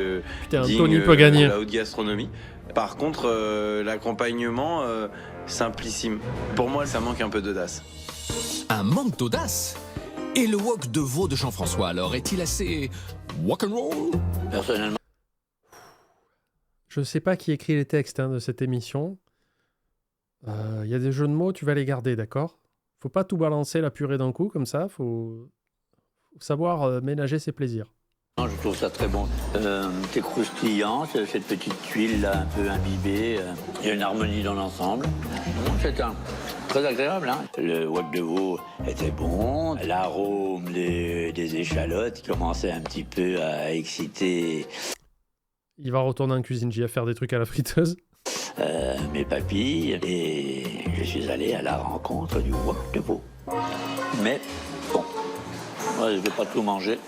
Putain, digne Tony peut gagner. de la haute gastronomie. Par contre, l'accompagnement, simplissime. Pour moi, ça manque un peu d'audace. Un manque d'audace? Et le wok de veau de Jean-François, alors, est-il assez walk and roll? Personnellement, Je sais pas qui écrit les textes de cette émission. Il y a des jeux de mots, tu vas les garder, d'accord? Faut pas tout balancer la purée d'un coup, comme ça. Faut savoir ménager ses plaisirs. je trouve ça très bon. C'est croustillant, c'est cette petite tuile là, un peu imbibée. Il y a une harmonie dans l'ensemble. C'est très agréable. Hein. Le wok de veau était bon. L'arôme des échalotes commençait un petit peu à exciter Il va retourner en cuisine JF faire des trucs à la friteuse. mes papilles. Et je suis allé à la rencontre du wok de veau. Mais bon, moi, je ne vais pas tout manger.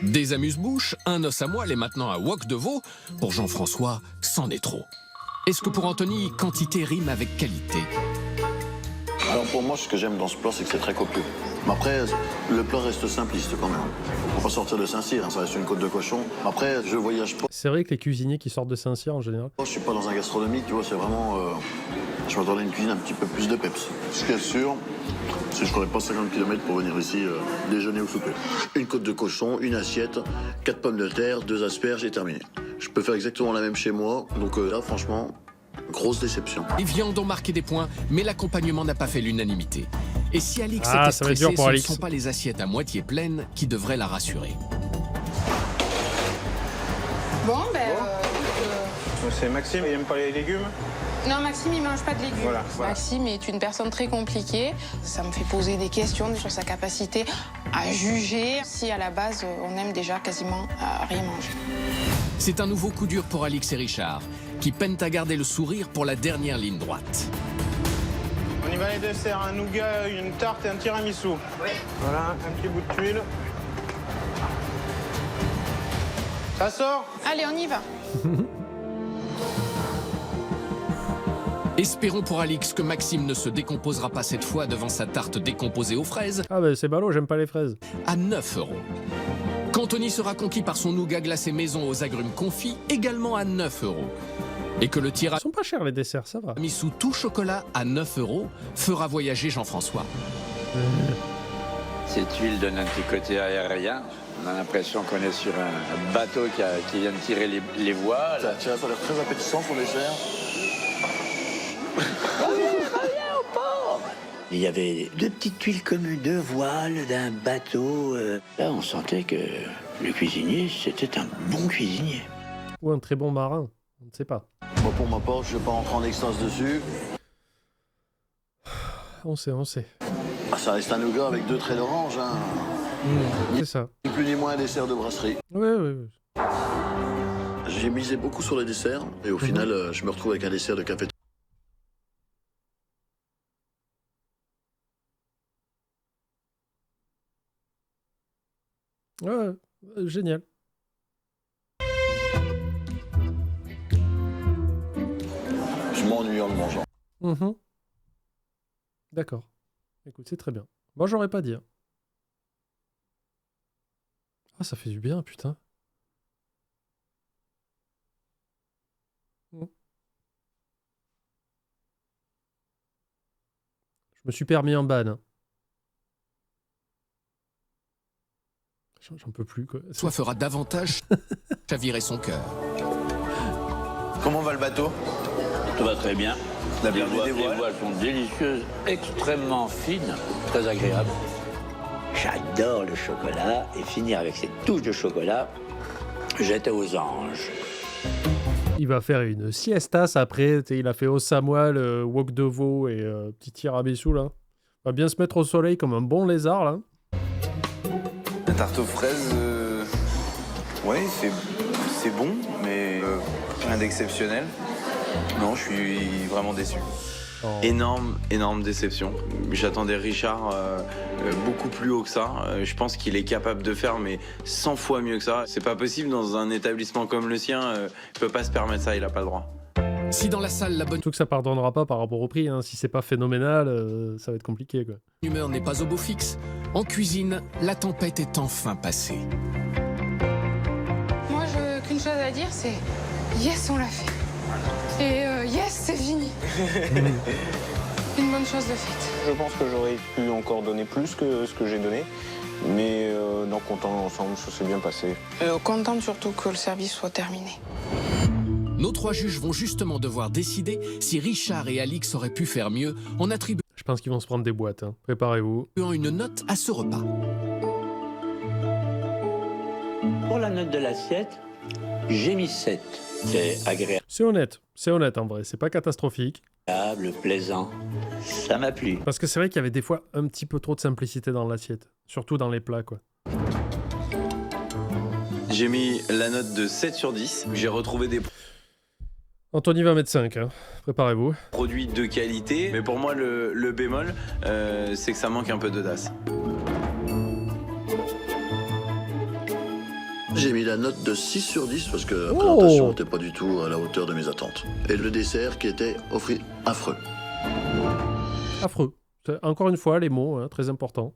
Des amuse-bouches, un os à moelle et maintenant un wok de veau. Pour Jean-François, c'en est trop. Est-ce que pour Anthony, quantité rime avec qualité? Alors pour moi, ce que j'aime dans ce plat, c'est que c'est très copieux. Mais après, le plat reste simpliste quand même. Faut pas sortir de Saint-Cyr, hein, ça reste une côte de cochon. Après, je voyage pas. C'est vrai que les cuisiniers qui sortent de Saint-Cyr en général. Je suis pas dans un gastronomique, tu vois, c'est vraiment... je m'attendais à une cuisine un petit peu plus de peps. Ce qui est sûr, c'est que je ferais pas 50 km pour venir ici déjeuner ou souper. Une côte de cochon, une assiette, 4 pommes de terre, 2 asperges et terminé. Je peux faire exactement la même chez moi, donc là, franchement, grosse déception. Les viandes ont marqué des points, mais l'accompagnement n'a pas fait l'unanimité. Et si Alix Ah, était ça va être stressée, dur pour ce ne Alix. sont pas les assiettes à moitié pleines qui devraient la rassurer. Bon, C'est Maxime, il aime pas les légumes. non, Maxime, il mange pas de légumes. Voilà. Maxime est une personne très compliquée. Ça me fait poser des questions sur sa capacité à juger si à la base on aime déjà quasiment rien manger. C'est un nouveau coup dur pour Alix et Richard, qui peinent à garder le sourire pour la dernière ligne droite. On y va les desserts, un nougat, une tarte et un tiramisu. Oui. Voilà, un petit bout de tuile. Ça sort? Allez, on y va. Espérons pour Alix que Maxime ne se décomposera pas cette fois devant sa tarte décomposée aux fraises Ah bah c'est ballot, j'aime pas les fraises. à 9 €. Qu'Anthony sera conquis par son nougat glacé maison aux agrumes confits également à 9 €. Et que le Ils sont pas chers les desserts, ça va. tiramisu tout chocolat à 9 € fera voyager Jean-François. Cette huile donne un petit côté aérien. On a l'impression qu'on est sur un bateau qui vient de tirer les voiles. Ça a l'air très appétissant pour dessert. Il y avait deux petites tuiles comme deux voiles d'un bateau. Là, on sentait que le cuisinier, c'était un bon cuisinier. Ou un très bon marin, on ne sait pas. Moi, pour ma part, je vais pas rentrer en extase dessus. On sait. Ah, ça reste un nougat avec 2 traits d'orange. Hein. C'est ça. Ni plus ni moins un dessert de brasserie. Ouais. J'ai misé beaucoup sur les desserts et au final, je me retrouve avec un dessert de café. Ouais, génial. Je m'ennuie en le mangeant. Mhm. D'accord. Écoute, c'est très bien. Moi, j'aurais pas dit. Hein. Ah, ça fait du bien, putain. Mm. Je me suis permis un ban. Hein. J'en peux plus, quoi. Soit fera davantage chavirer son cœur. Comment va le bateau? Tout va très bien. La Les bienvenue des voiles. voiles sont délicieuses, extrêmement fines, très agréables. J'adore le chocolat et finir avec cette touche de chocolat, j'étais aux anges. Il va faire une siestas après. Il a fait au Samoil, wok de veau et petit tiramisu, là. Il va bien se mettre au soleil comme un bon lézard, là. La tarte aux fraises, ouais, c'est bon, mais rien d'exceptionnel. Non, je suis vraiment déçu. Oh. Énorme déception. J'attendais Richard beaucoup plus haut que ça. Je pense qu'il est capable de faire, mais 100 fois mieux que ça. C'est pas possible dans un établissement comme le sien. Il peut pas se permettre ça, il a pas le droit. Si dans la salle la bonne Surtout que ça pardonnera pas par rapport au prix. Hein. Si c'est pas phénoménal, ça va être compliqué, quoi. humeur n'est pas au beau fixe, en cuisine, la tempête est enfin passée. Moi, je qu'une chose à dire, c'est yes, on l'a fait. Et yes, c'est fini. Une bonne chose de faite. Je pense que j'aurais pu encore donner plus que ce que j'ai donné. Mais dans Content ensemble, ça s'est bien passé. Contente surtout que le service soit terminé. Nos 3 juges vont justement devoir décider si Richard et Alix auraient pu faire mieux en attribuant Je pense qu'ils vont se prendre des boîtes. Hein. Préparez-vous. une note à ce repas. Pour la note de l'assiette, j'ai mis 7. C'est agréable, C'est honnête en vrai. C'est pas catastrophique. plaisant. Ça m'a plu. Parce que c'est vrai qu'il y avait des fois un petit peu trop de simplicité dans l'assiette. Surtout dans les plats, quoi. J'ai mis la note de 7 sur 10. J'ai retrouvé des Anthony va mettre 5. Hein. Préparez-vous. produits de qualité. Mais pour moi, le bémol, c'est que ça manque un peu d'audace. J'ai mis la note de 6 sur 10 parce que la présentation n'était pas du tout à la hauteur de mes attentes. Et le dessert qui était offert affreux. Affreux. Encore une fois, les mots, hein, très importants.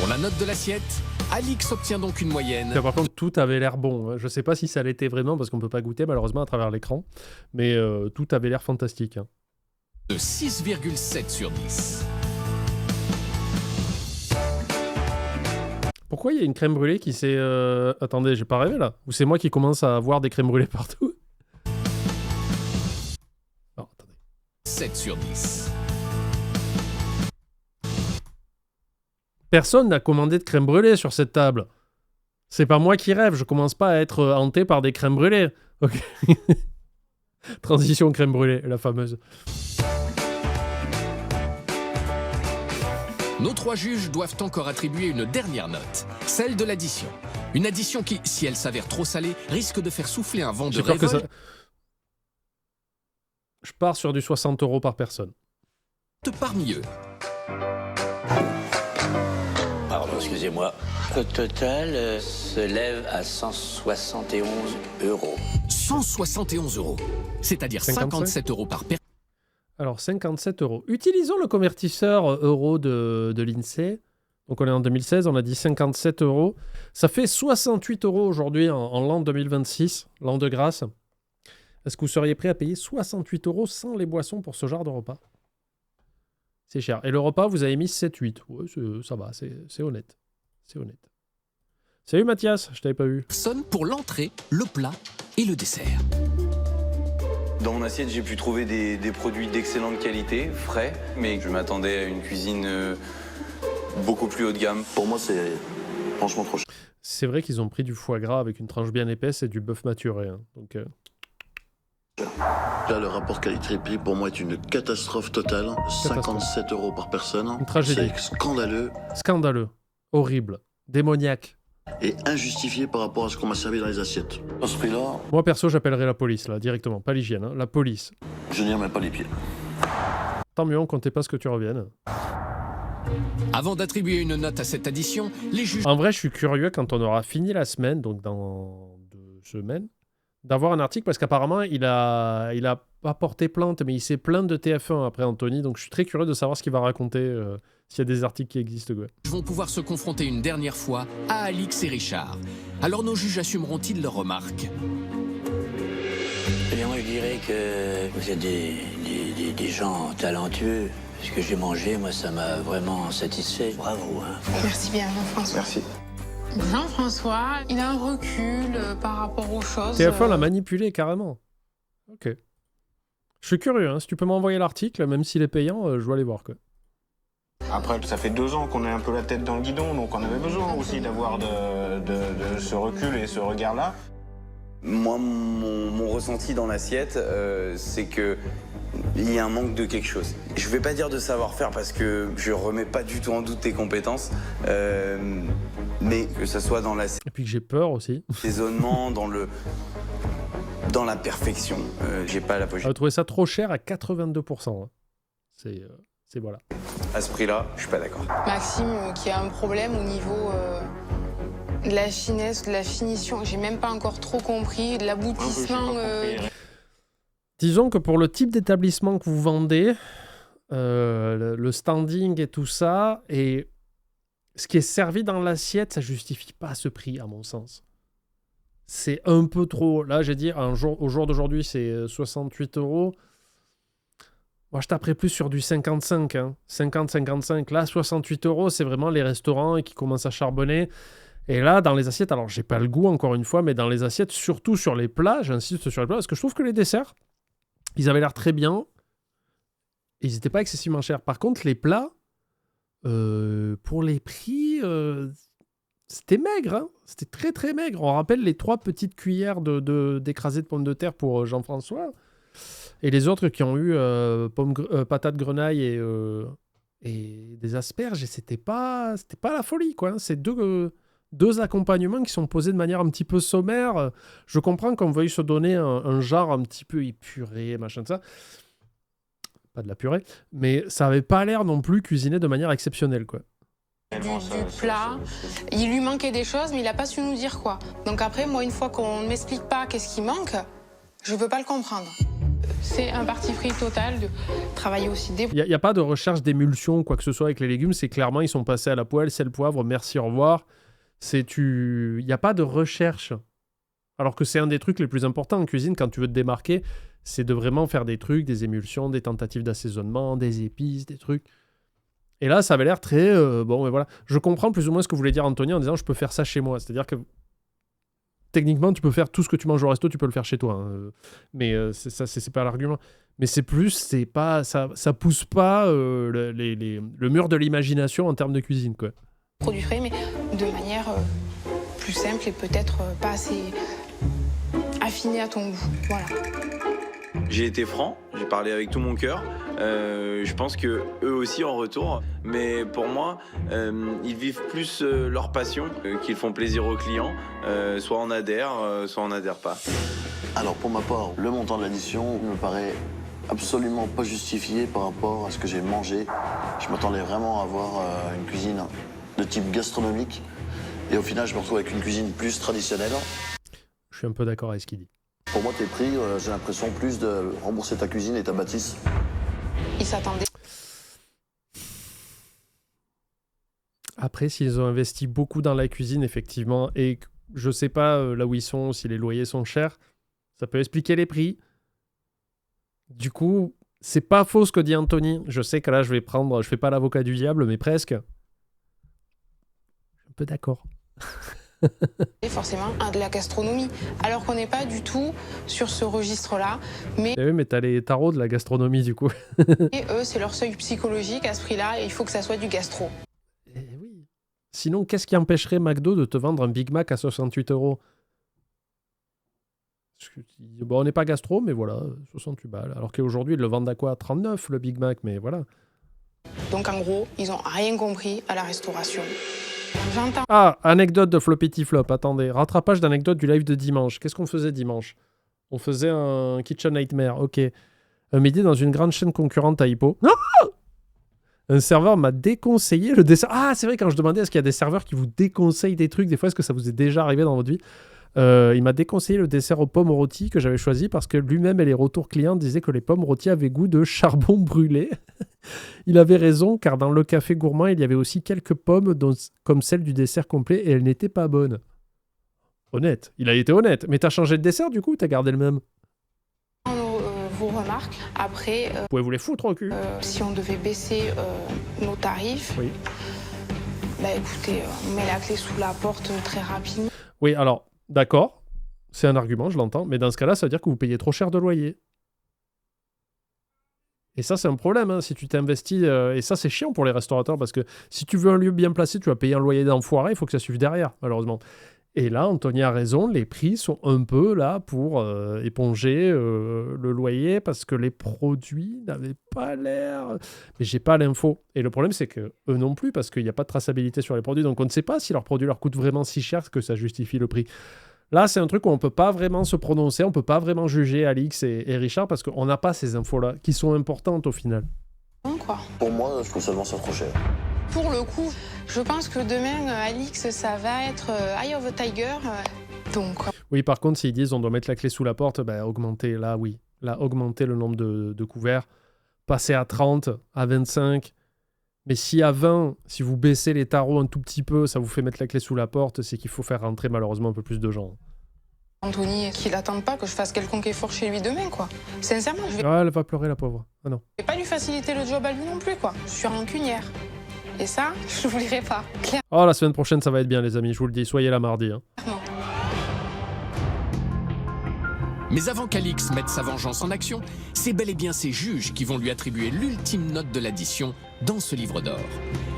Pour la note de l'assiette, Alix obtient donc une moyenne Par contre, tout avait l'air bon. Hein. Je sais pas si ça l'était vraiment parce qu'on peut pas goûter malheureusement à travers l'écran. Mais tout avait l'air fantastique. Hein. de 6,7 sur 10. Pourquoi il y a une crème brûlée qui s'est... Attendez, j'ai pas rêvé là. Ou c'est moi qui commence à avoir des crèmes brûlées partout? Non, attendez. 7 sur 10. Personne n'a commandé de crème brûlée sur cette table. C'est pas moi qui rêve, je commence pas à être hanté par des crèmes brûlées. Ok. Transition crème brûlée, la fameuse. Nos 3 juges doivent encore attribuer une dernière note, celle de l'addition. Une addition qui, si elle s'avère trop salée, risque de faire souffler un vent de J'ai peur que révolte ça... Je pars sur du 60 € par personne. parmi eux. Pardon, excusez-moi. Le total se lève à 171 €. 171 €, c'est-à-dire 57 € par personne. Alors, 57 €. Utilisons le convertisseur euro de l'INSEE. Donc, on est en 2016, on a dit 57 €. Ça fait 68 € aujourd'hui en l'an 2026, l'an de grâce. Est-ce que vous seriez prêt à payer 68 € sans les boissons pour ce genre de repas? C'est cher. Et le repas, vous avez mis 7-8. Ouais, ça va, c'est honnête. C'est honnête. Salut Mathias, je t'avais pas vu. Pour l'entrée, le plat et le dessert. Dans mon assiette, j'ai pu trouver des produits d'excellente qualité, frais, mais je m'attendais à une cuisine beaucoup plus haut de gamme. Pour moi, c'est franchement trop cher. C'est vrai qu'ils ont pris du foie gras avec une tranche bien épaisse et du bœuf maturé. Hein. Donc, Là, le rapport qualité-prix, pour moi, est une catastrophe totale. 57 € par personne. Une tragédie. C'est scandaleux. Scandaleux. Horrible. Démoniaque. Et injustifié par rapport à ce qu'on m'a servi dans les assiettes. À ce prix-là, Moi, perso, j'appellerai la police, là, directement. Pas l'hygiène, hein. La police. je n'irai même pas les pieds. Tant mieux, on comptait pas ce que tu reviennes. Avant d'attribuer une note à cette addition, les juges En vrai, je suis curieux quand on aura fini la semaine, donc dans 2 semaines, d'avoir un article parce qu'apparemment, il a pas porté plainte, mais il s'est plaint de TF1 après Anthony. Donc, je suis très curieux de savoir ce qu'il va raconter, s'il y a des articles qui existent. Quoi. vont pouvoir se confronter une dernière fois à Alix et Richard. Alors nos juges assumeront-ils leurs remarques? Eh bien, moi, je dirais que vous êtes des gens talentueux. Ce que j'ai mangé, moi, ça m'a vraiment satisfait. Bravo, hein. Merci bien, Jean-François. Merci. Jean-François, il a un recul par rapport aux choses. TF1 l'a manipulé carrément. Ok. Je suis curieux, hein. Si tu peux m'envoyer l'article, même s'il est payant, je vais aller voir. Quoi. Après, ça fait 2 ans qu'on est un peu la tête dans le guidon, donc on avait besoin aussi d'avoir de ce recul et ce regard-là. Moi, mon ressenti dans l'assiette, c'est que il y a un manque de quelque chose. Je vais pas dire de savoir-faire parce que je remets pas du tout en doute tes compétences, mais que ça soit dans Et puis que j'ai peur aussi. l'assaisonnement, dans la perfection, j'ai pas la On possibilité. a trouvé ça trop cher à 82%. Hein. C'est voilà. À ce prix-là, je suis pas d'accord. Maxime, qui a un problème au niveau de la finesse, de la finition. J'ai même pas encore trop compris, de l'aboutissement. Disons que pour le type d'établissement que vous vendez, le standing et tout ça, et ce qui est servi dans l'assiette, ça justifie pas ce prix, à mon sens. C'est un peu trop. Là, j'ai dit, au jour d'aujourd'hui, c'est 68 €. Moi, je taperais plus sur du 55, hein. 50-55. Là, 68 €, c'est vraiment les restaurants qui commencent à charbonner. Et là, dans les assiettes, alors j'ai pas le goût encore une fois, mais dans les assiettes, surtout sur les plats, j'insiste sur les plats, parce que je trouve que les desserts, ils avaient l'air très bien. Et ils n'étaient pas excessivement chers. Par contre, les plats, pour les prix, c'était maigre. Hein. C'était très très maigre. On rappelle les 3 petites cuillères d'écrasé de pommes de terre pour Jean-François. Et les autres qui ont eu patates grenaille et des asperges, et c'était pas la folie, quoi. C'est deux accompagnements qui sont posés de manière un petit peu sommaire. Je comprends qu'on veuille se donner un genre un petit peu épuré, machin de ça. Pas de la purée, mais ça avait pas l'air non plus cuisiné de manière exceptionnelle, quoi. Du plat. Il lui manquait des choses, mais il n'a pas su nous dire quoi. Donc après, moi, une fois qu'on ne m'explique pas qu'est-ce qui manque, je ne peux pas le comprendre. C'est un parti pris total de travailler aussi des... Il n'y a pas de recherche d'émulsion ou quoi que ce soit avec les légumes. C'est clairement, ils sont passés à la poêle, sel, poivre, merci, au revoir. Il n'y a pas de recherche. Alors que c'est un des trucs les plus importants en cuisine quand tu veux te démarquer, c'est de vraiment faire des trucs, des émulsions, des tentatives d'assaisonnement, des épices, des trucs. Et là, ça avait l'air très... bon, mais voilà. Je comprends plus ou moins ce que voulait dire Anthony en disant je peux faire ça chez moi. C'est-à-dire que techniquement, tu peux faire tout ce que tu manges au resto, tu peux le faire chez toi. Hein. Mais c'est pas l'argument. Mais c'est plus, c'est pas, ça pousse pas le mur de l'imagination en termes de cuisine, quoi. produits frais, mais de manière plus simple et peut-être pas assez affinée à ton goût. Voilà. J'ai été franc, j'ai parlé avec tout mon cœur. Je pense que eux aussi en retour, mais pour moi, ils vivent plus leur passion qu'ils font plaisir aux clients. Soit on adhère, soit on n'adhère pas. Alors pour ma part, le montant de l'addition me paraît absolument pas justifié par rapport à ce que j'ai mangé. Je m'attendais vraiment à avoir une cuisine de type gastronomique. Et au final, je me retrouve avec une cuisine plus traditionnelle. Je suis un peu d'accord avec ce qu'il dit. Pour moi, tes prix, j'ai l'impression plus de rembourser ta cuisine et ta bâtisse. Ils s'attendaient. Après, s'ils ont investi beaucoup dans la cuisine, effectivement, et je sais pas là où ils sont, si les loyers sont chers, ça peut expliquer les prix. Du coup, c'est pas faux ce que dit Anthony. Je sais que là, je fais pas l'avocat du diable, mais presque. Je suis un peu d'accord. Forcément de la gastronomie, alors qu'on n'est pas du tout sur ce registre-là, mais Eh oui, mais t'as les tarots de la gastronomie, du coup. et eux, c'est leur seuil psychologique à ce prix-là, et il faut que ça soit du gastro. Eh oui. Sinon, qu'est-ce qui empêcherait McDo de te vendre un Big Mac à 68 €? Bon, on n'est pas gastro, mais voilà, 68 balles. Alors qu'aujourd'hui, ils le vendent à quoi? 39 le Big Mac, mais voilà. Donc en gros, ils n'ont rien compris à la restauration. J'entends. Ah, anecdote de Floppity Flop, attendez. Rattrapage d'anecdote du live de dimanche. Qu'est-ce qu'on faisait dimanche? On faisait un Kitchen Nightmare, ok. Un midi dans une grande chaîne concurrente à Hippo. Ah, un serveur m'a déconseillé le dessert. Ah, c'est vrai, quand je demandais est-ce qu'il y a des serveurs qui vous déconseillent des trucs, des fois, est-ce que ça vous est déjà arrivé dans votre vie? Il m'a déconseillé le dessert aux pommes rôties que j'avais choisi parce que lui-même et les retours clients disaient que les pommes rôties avaient goût de charbon brûlé. Il avait raison, car dans le café gourmand, il y avait aussi quelques pommes comme celle du dessert complet et elles n'étaient pas bonnes. Honnête, il a été honnête. Mais t'as changé de dessert du coup ou t'as gardé le même? Vos remarques. Après, Vous pouvez vous les foutre au cul. si on devait baisser nos tarifs, Oui. bah écoutez, on met la clé sous la porte très rapidement. Oui, alors, d'accord, c'est un argument, je l'entends, mais dans ce cas-là, ça veut dire que vous payez trop cher de loyer. Et ça, c'est un problème, hein, si tu t'investis, et ça, c'est chiant pour les restaurateurs, parce que si tu veux un lieu bien placé, tu vas payer un loyer d'enfoiré, il faut que ça suive derrière, malheureusement. Et là, Anthony a raison, les prix sont un peu là pour éponger le loyer, parce que les produits n'avaient pas l'air... Mais j'ai pas l'info. Et le problème, c'est que eux non plus, parce qu'il n'y a pas de traçabilité sur les produits, donc on ne sait pas si leurs produits leur coûtent vraiment si cher que ça justifie le prix. Là, c'est un truc où on ne peut pas vraiment se prononcer, on ne peut pas vraiment juger Alix et Richard, parce qu'on n'a pas ces infos-là, qui sont importantes au final. Quoi. Pour moi, je trouve seulement ça trop cher. Pour le coup, je pense que demain, Alix, ça va être Eye of the Tiger. Donc. Oui, par contre, s'ils disent on doit mettre la clé sous la porte, bah, augmenter, là, oui. Là, augmenter le nombre de couverts, passer à 30, à 25. Mais si à 20, si vous baissez les tarots un tout petit peu, ça vous fait mettre la clé sous la porte, c'est qu'il faut faire rentrer malheureusement un peu plus de gens. Anthony, qu'il n'attende pas que je fasse quelconque effort chez lui demain, quoi. Sincèrement, je vais Ah, elle va pleurer, la pauvre. Ah non. pas lui faciliter le job à lui non plus, quoi. Je suis rancunière. Et ça, je ne l'oublierai pas. Clairement. Oh, la semaine prochaine, ça va être bien, les amis, je vous le dis. Soyez là mardi. Hein. Mais avant qu'Alix mette sa vengeance en action, c'est bel et bien ses juges qui vont lui attribuer l'ultime note de l'addition dans ce livre d'or.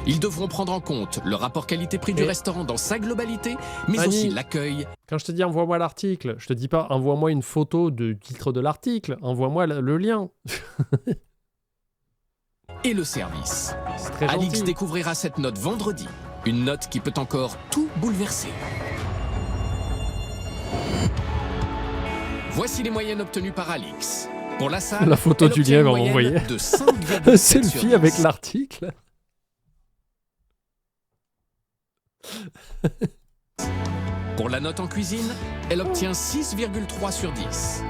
Ils devront prendre en compte le rapport qualité-prix du restaurant dans sa globalité, mais Annie, aussi l'accueil. Quand je te dis envoie-moi l'article, je te dis pas envoie-moi une photo du titre de l'article, envoie-moi le lien. Et le service. C'est très Alix gentil. découvrira cette note vendredi. Une note qui peut encore tout bouleverser. Voici les moyennes obtenues par Alix. Pour la salle, La photo elle du obtient lien une va moyenne m'envoyer. de 5,7 Un sur selfie 10. avec l'article. Pour la note en cuisine, elle obtient 6,3 sur 10.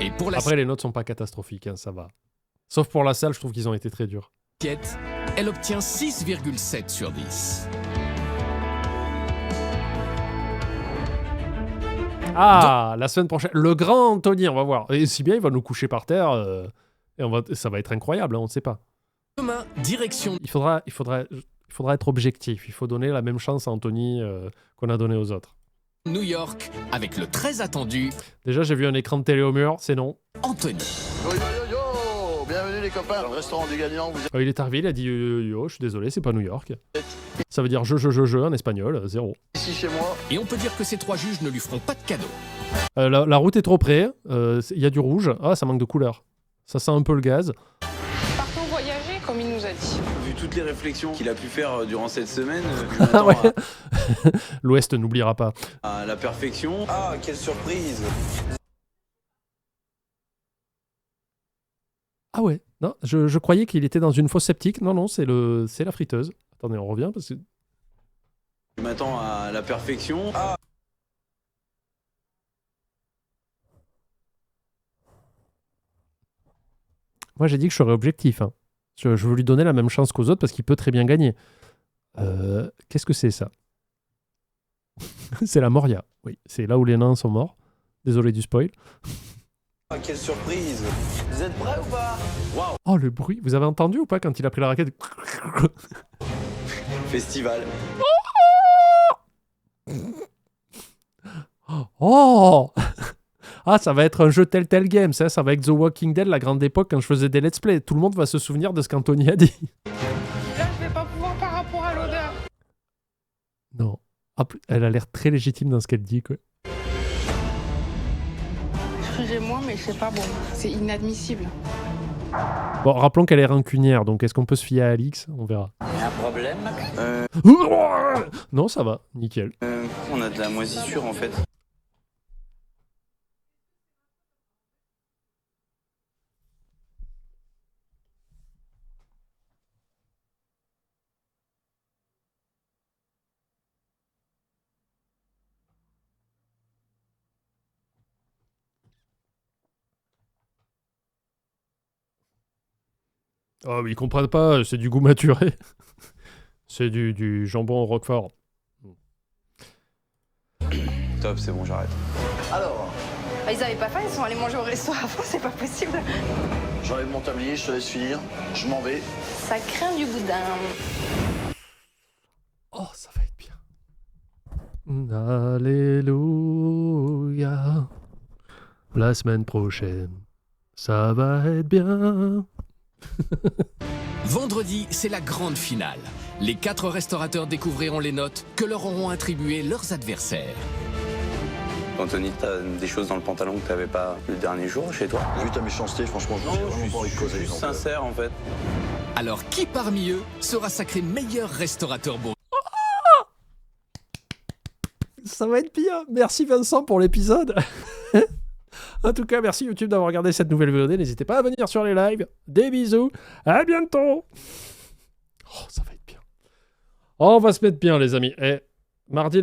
Et pour la Après, les notes sont pas catastrophiques, hein, ça va. Sauf pour la salle, je trouve qu'ils ont été très durs. assiette, elle obtient 6,7 sur 10. Ah, la semaine prochaine. Le grand Anthony, on va voir. Et si bien, il va nous coucher par terre. Et ça va être incroyable, hein, on ne sait pas. Demain, direction Il faudra être objectif. Il faut donner la même chance à Anthony qu'on a donné aux autres. New York avec le très attendu Déjà, j'ai vu un écran de télé au mur, c'est non. Anthony. Yo yo yo yo, bienvenue les copains. Dans le restaurant du gagnant, vous Il est arrivé, il a dit yo, je suis désolé, c'est pas New York. Ça veut dire je en espagnol, 0. êtes ici chez moi. Et on peut dire que ces 3 juges ne lui feront pas de cadeau. La route est trop près, il y a du rouge. Ah, ça manque de couleur. Ça sent un peu le gaz. Partons voyager, comme il nous a dit. Vu toutes les réflexions qu'il a pu faire durant cette semaine, je Ah m'attends ouais. L'Ouest n'oubliera pas. à la perfection. Ah, quelle surprise! Ah ouais, non, je croyais qu'il était dans une fosse septique. Non, c'est la friteuse. Attendez, on revient parce que... Je m'attends à la perfection. Ah. Moi, j'ai dit que je serais objectif. Hein. Je veux lui donner la même chance qu'aux autres parce qu'il peut très bien gagner. Qu'est-ce que c'est, ça? C'est la Moria. Oui, c'est là où les nains sont morts. Désolé du spoil. Ah, quelle surprise! Vous êtes prêts ou pas? Waouh! Oh, le bruit. Vous avez entendu ou pas quand il a pris la raquette? Festival. Oh! Ah, ça va être un jeu Telltale Games, hein. Ça va être The Walking Dead, la grande époque, quand je faisais des let's play. Tout le monde va se souvenir de ce qu'Anthony a dit. Là, je vais pas pouvoir par rapport à l'odeur. Non. Ah, elle a l'air très légitime dans ce qu'elle dit, quoi. Excusez-moi, mais c'est pas bon. C'est inadmissible. Bon, rappelons qu'elle est rancunière, donc est-ce qu'on peut se fier à Alix? On verra. Il y a un problème? Non, ça va, nickel. On a de la moisissure en fait. Oh, mais ils comprennent pas, c'est du goût maturé. C'est du jambon au roquefort. Top, c'est bon, j'arrête. Alors, Ils avaient pas faim, ils sont allés manger au resto avant, c'est pas possible. j'enlève mon tablier, je te laisse finir. Je m'en vais. Ça craint du boudin. Oh, ça va être bien. Alléluia. La semaine prochaine, ça va être bien. Vendredi, c'est la grande finale. Les 4 restaurateurs découvriront les notes que leur auront attribuées leurs adversaires. Anthony, t'as des choses dans le pantalon que t'avais pas le dernier jour chez toi? Vu ta méchanceté, franchement, je me suis vraiment pas envie de causer. juste donc, sincère en fait. Alors, qui parmi eux sera sacré meilleur restaurateur bourgeois? Ça va être bien. Merci Vincent pour l'épisode. En tout cas, merci YouTube d'avoir regardé cette nouvelle vidéo. N'hésitez pas à venir sur les lives. Des bisous. À bientôt. Oh, ça va être bien. Oh, on va se mettre bien, les amis. Et mardi...